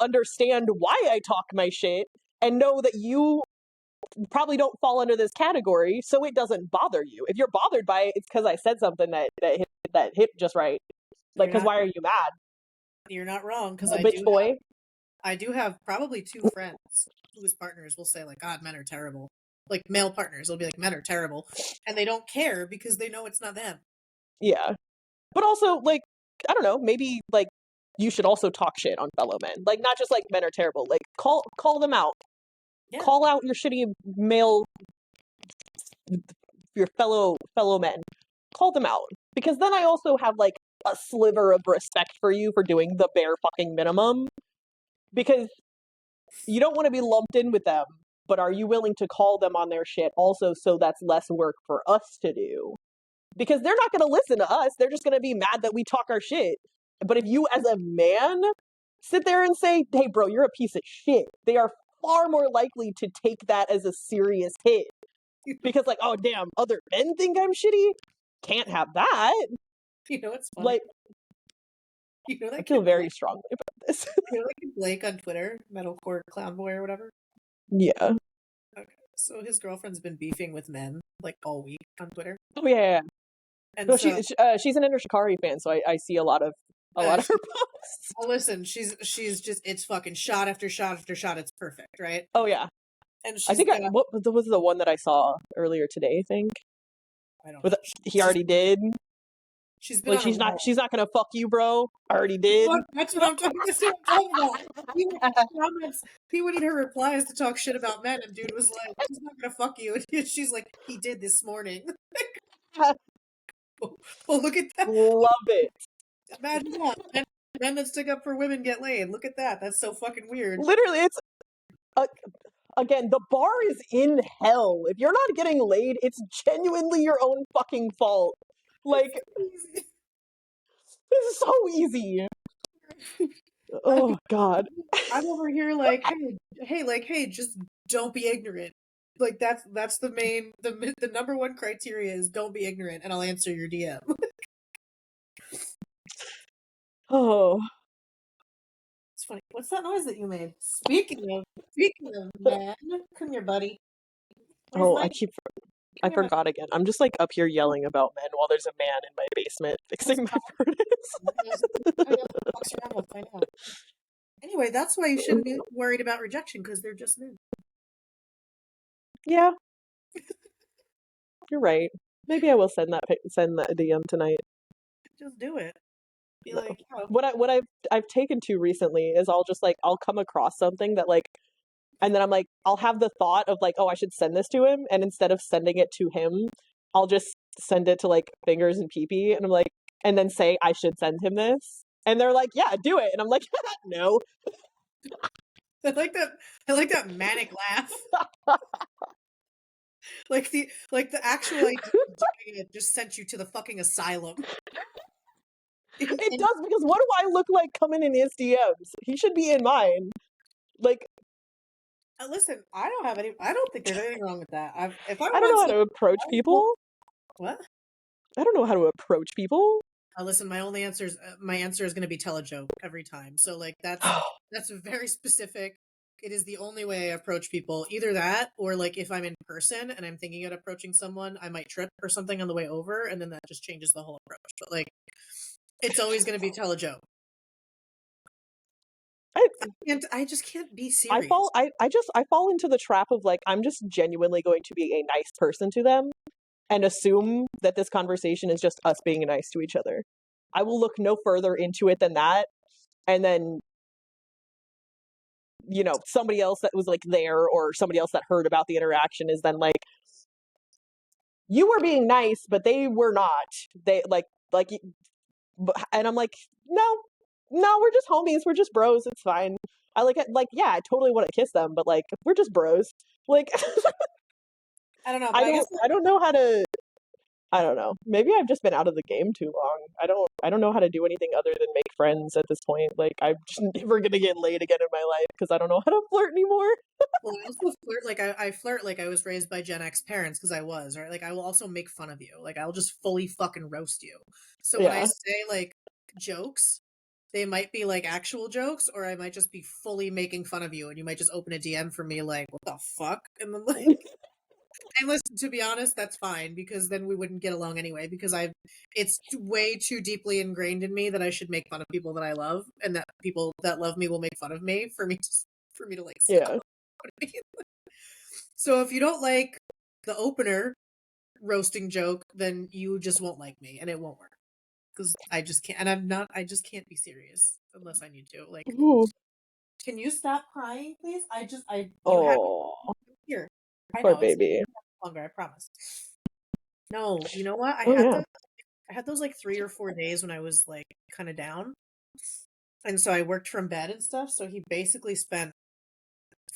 understand why I talk my shit and know that you probably don't fall under this category, so it doesn't bother you. If you're bothered by it, it's because I said something that hit just right. Like, because why are you mad? You're not wrong, because I do have probably 2 friends whose partners will say, like, God, men are terrible. Like, male partners will be like, men are terrible. And they don't care because they know it's not them. Yeah. But also, like, I don't know, maybe, like, you should also talk shit on fellow men. Like, not just, like, men are terrible. Like, call them out. Yeah. Call out your shitty male, your fellow men. Call them out. Because then I also have, like, a sliver of respect for you for doing the bare fucking minimum. Because you don't want to be lumped in with them, but are you willing to call them on their shit also, so that's less work for us to do? Because they're not going to listen to us. They're just going to be mad that we talk our shit. But if you as a man sit there and say, hey, bro, you're a piece of shit, they are far more likely to take that as a serious hit. Because, like, oh, damn, other men think I'm shitty? Can't have that. You know what's funny? Like, you know that I feel very strongly about this. You know, like Blake on Twitter, Metalcore Clown Boy or whatever? Yeah. Okay. So his girlfriend's been beefing with men, like, all week on Twitter. Oh, yeah. And no, so, she's an Ender Shikari fan, so I see a lot of her posts. Oh, listen, she's just, it's fucking shot after shot after shot. It's perfect, right? Oh, yeah. And I think what was the one that I saw earlier today, I think? I don't know. He already did. She's been like, she's not gonna fuck you, bro. Already did. That's what I'm talking about. He would need her replies to talk shit about men, and dude was like, he's not gonna fuck you. And she's like, he did this morning. Oh, look at that. Love it. Imagine that. Men that stick up for women get laid. Look at that. That's so fucking weird. Literally, it's... again, the bar is in hell. If you're not getting laid, it's genuinely your own fucking fault. Like, it's so easy. Oh, God. I'm over here like, hey, just don't be ignorant. Like, that's the number one criteria is don't be ignorant, and I'll answer your DM. Oh. It's funny. What's that noise that you made? Speaking of man, come here, buddy. I forgot again. I'm just, like, up here yelling about men while there's a man in my basement fixing my furnace. I know. Anyway, that's why you shouldn't be worried about rejection, because they're just men. Yeah. You're right. Maybe I will send that DM tonight. Just do it. Be No. like, oh. What I've taken to recently is I'll come across something that, like, and then I'm like, I'll have the thought of, like, oh, I should send this to him, and instead of sending it to him, I'll just send it to, like, Fingers and Pee-Pee, and I'm like, and then say I should send him this, and they're like, yeah, do it, and I'm like, no. I like that manic laugh. like the actual idea of doing it just sent you to the fucking asylum. It does, because what do I look like coming in his DMs? He should be in mine. Like, listen, I don't think there's anything wrong with that. I don't know how to approach people. What? I don't know how to approach people. Listen, my answer is going to be tell a joke every time. So, like, that's very specific. It is the only way I approach people. Either that, or, like, if I'm in person and I'm thinking of approaching someone, I might trip or something on the way over, and then that just changes the whole approach. But, like, it's always going to be tell a joke. I just can't be serious. I fall into the trap of, like, I'm just genuinely going to be a nice person to them and assume that this conversation is just us being nice to each other. I will look no further into it than that. And then, you know, somebody else that was, like, there, or somebody else that heard about the interaction is then like, you were being nice, but they were not. They and I'm like, no, we're just homies. We're just bros. It's fine. Yeah, I totally want to kiss them, but, like, we're just bros. Like, I don't know. I don't know how to I don't know. Maybe I've just been out of the game too long. I don't know how to do anything other than make friends at this point. Like I'm just never gonna get laid again in my life because I don't know how to flirt anymore. Well, I also flirt like I flirt like I was raised by Gen X parents because I was, right? Like I will also make fun of you. Like I'll just fully fucking roast you. So when I Yeah. say like jokes, they might be like actual jokes, or I might just be fully making fun of you, and you might just open a DM for me like, "What the fuck?" And then like, and listen, to be honest, that's fine because then we wouldn't get along anyway. Because it's way too deeply ingrained in me that I should make fun of people that I love, and that people that love me will make fun of me for me to like stop. Yeah. So if you don't like the opener roasting joke, then you just won't like me, and it won't work because I just can't. And I'm not. I just can't be serious unless I need to. Like, Ooh. can you stop crying, please? You had Oh, here. I poor know it's baby. longer. I promise. No, you know what? Oh yeah. I had those like 3 or 4 days when I was like kind of down, and so I worked from bed and stuff. So he basically spent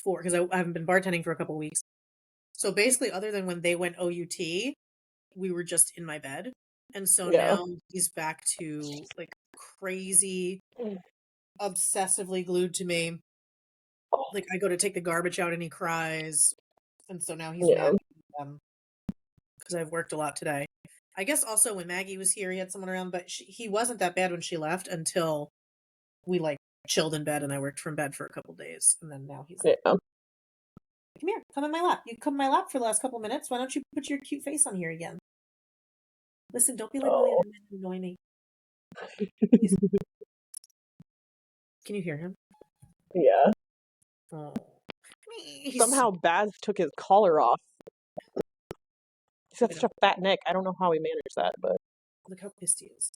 four because I haven't been bartending for a couple weeks. So basically, other than when they went OUT, we were just in my bed. And so Yeah. now he's back to like crazy, obsessively glued to me. Oh, Like I go to take the garbage out and he cries. And so now he's yeah. napping because I've worked a lot today. I guess also when Maggie was here, he had someone around, but he wasn't that bad when she left until we like chilled in bed and I worked from bed for a couple days. And then now he's like, Yeah. come here, come in my lap. You come in my lap for the last couple minutes. Why don't you put your cute face on here again? Listen, don't be like all the Oh. other men who annoy me. Can you hear him? Yeah. Oh. Somehow Baz took his collar off. He's got I such a fat neck. I don't know how he managed that, but Look how pissed he is.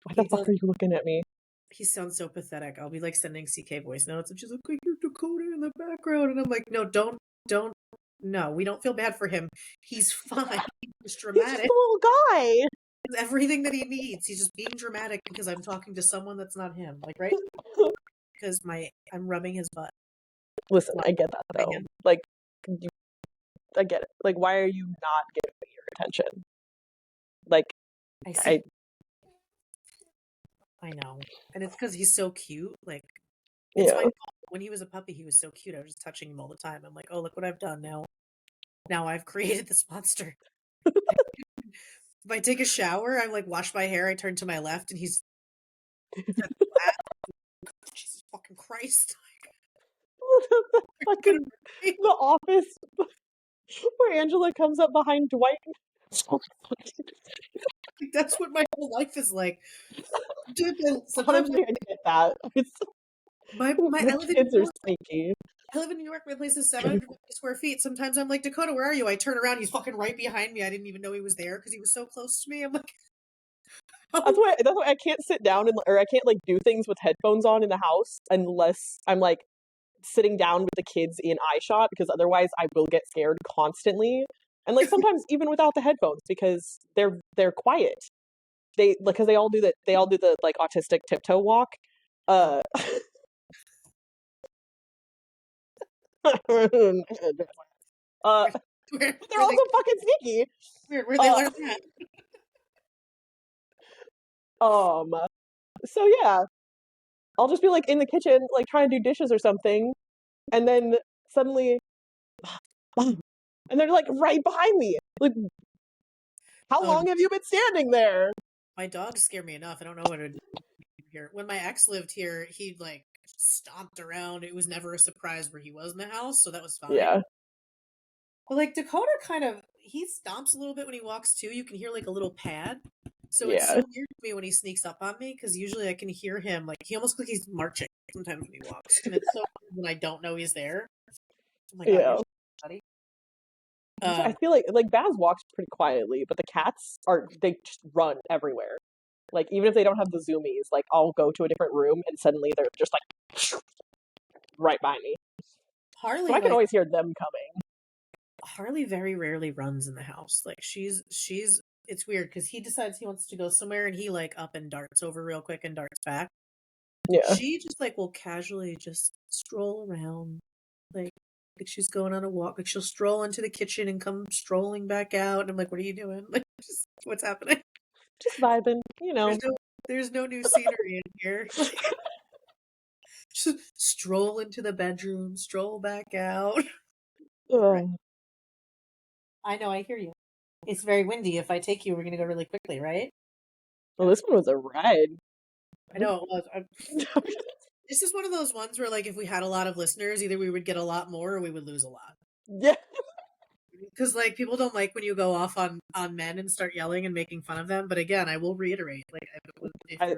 why the He fuck does. are you looking at me? He sounds so pathetic. I'll be like sending CK voice notes, and she's like, "I hear Dakota in the background," and I'm like, "No, don't. No, we don't feel bad for him. He's fine. He's He's just dramatic. a little guy. He's everything that he needs. He's just being dramatic because I'm talking to someone that's not him. Like right because I'm rubbing his butt. Listen, I get that though. Him. Like, I get it. Like, why are you not giving me your attention? Like, I see. I know, and it's because he's so cute. Like, it's my yeah. fault. When he was a puppy, he was so cute. I was just touching him all the time. I'm like, oh, look what I've done now. Now I've created this monster. If I take a shower, I like wash my hair, I turn to my left, and he's Jesus fucking Christ. Fucking The Office where Angela comes up behind Dwight. That's what my whole life is like. Dude, sometimes Honestly, I get that. I The live in kids New are York. sneaky. I live in New York. My place is 750 square feet. Sometimes I'm like, Dakota, where are you? I turn around, he's fucking right behind me. I didn't even know he was there because he was so close to me. I'm like, That's oh, why I can't sit down or I can't like do things with headphones on in the house unless I'm like sitting down with the kids in eye shot because otherwise I will get scared constantly. And like sometimes even without the headphones because they're quiet. Because they all do the like autistic tiptoe walk. Uh uh but they're where they also fucking sneaky. weird, where they Uh learn that. um so yeah, I'll just be like in the kitchen like trying to do dishes or something and then suddenly and they're like right behind me. Like how Oh, long have you been standing there? my dogs scare me enough. I don't know what to do here. When my ex lived here, he like stomped around. It was never a surprise where he was in the house, so that was fine. Yeah. But like Dakota kind of he stomps a little bit when he walks too. You can hear like a little pad. So it's so Yeah. weird to me when he sneaks up on me because usually I can hear him like he almost looks like he's marching sometimes when he walks. And it's so weird when I don't know he's there. Oh my god, Yeah. you're buddy. I feel like Baz walks pretty quietly, but the cats they just run everywhere. Like even if they don't have the zoomies, like I'll go to a different room and suddenly they're just like right by me. So Harley I can like always hear them coming. Harley very rarely runs in the house. Like she's it's weird because he decides he wants to go somewhere and he like up and darts over real quick and darts back. Yeah. She just like will casually just stroll around, like like she's going on a walk. Like she'll stroll into the kitchen and come strolling back out. And I'm like, what are you doing? Like, just what's happening? Just vibing, you know. There's no new scenery in here. Like, just stroll into the bedroom, stroll back out. Right. I know, I hear you. It's very windy. If I take you, we're gonna go really quickly, right? Well, this one was a ride. I know it was. This is one of those ones where, like, if we had a lot of listeners, either we would get a lot more or we would lose a lot. Yeah. Because, like, people don't like when you go off on men and start yelling and making fun of them. But again, I will reiterate, like,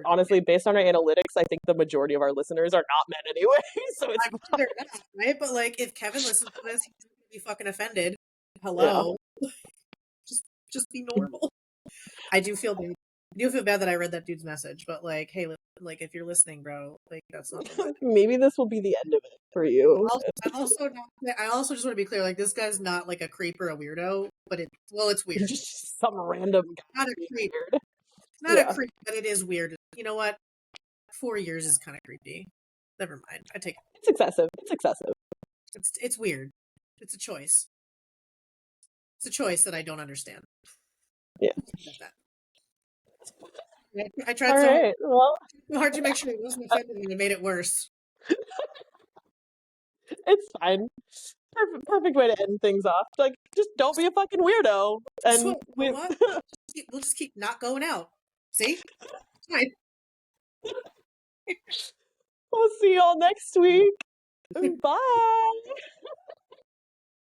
honestly, based on our analytics, I think the majority of our listeners are not men anyway. So it's they're not, right? But like, if Kevin listens to this, he's gonna be fucking offended. Hello, yeah. just be normal. I do feel bad. I do feel bad that I read that dude's message, but like, hey, like, if you're listening, bro, like, that's not the way. Maybe this will be the end of it for you. I also just want to be clear, like, this guy's not like a creep or a weirdo, but it's weird. Just some random guy. Not a creep. Not a creep, but it is weird. You know what? 4 years is kind of creepy. Never mind. I take it. It's excessive. It's excessive. It's weird. It's a choice. It's a choice that I don't understand. Yeah. I tried hard to make sure it wasn't offended and it made it worse. It's fine. Perfect way to end things off. Like, just don't be a fucking weirdo. And we'll just keep not going out. See? Fine. We'll see y'all next week. Bye.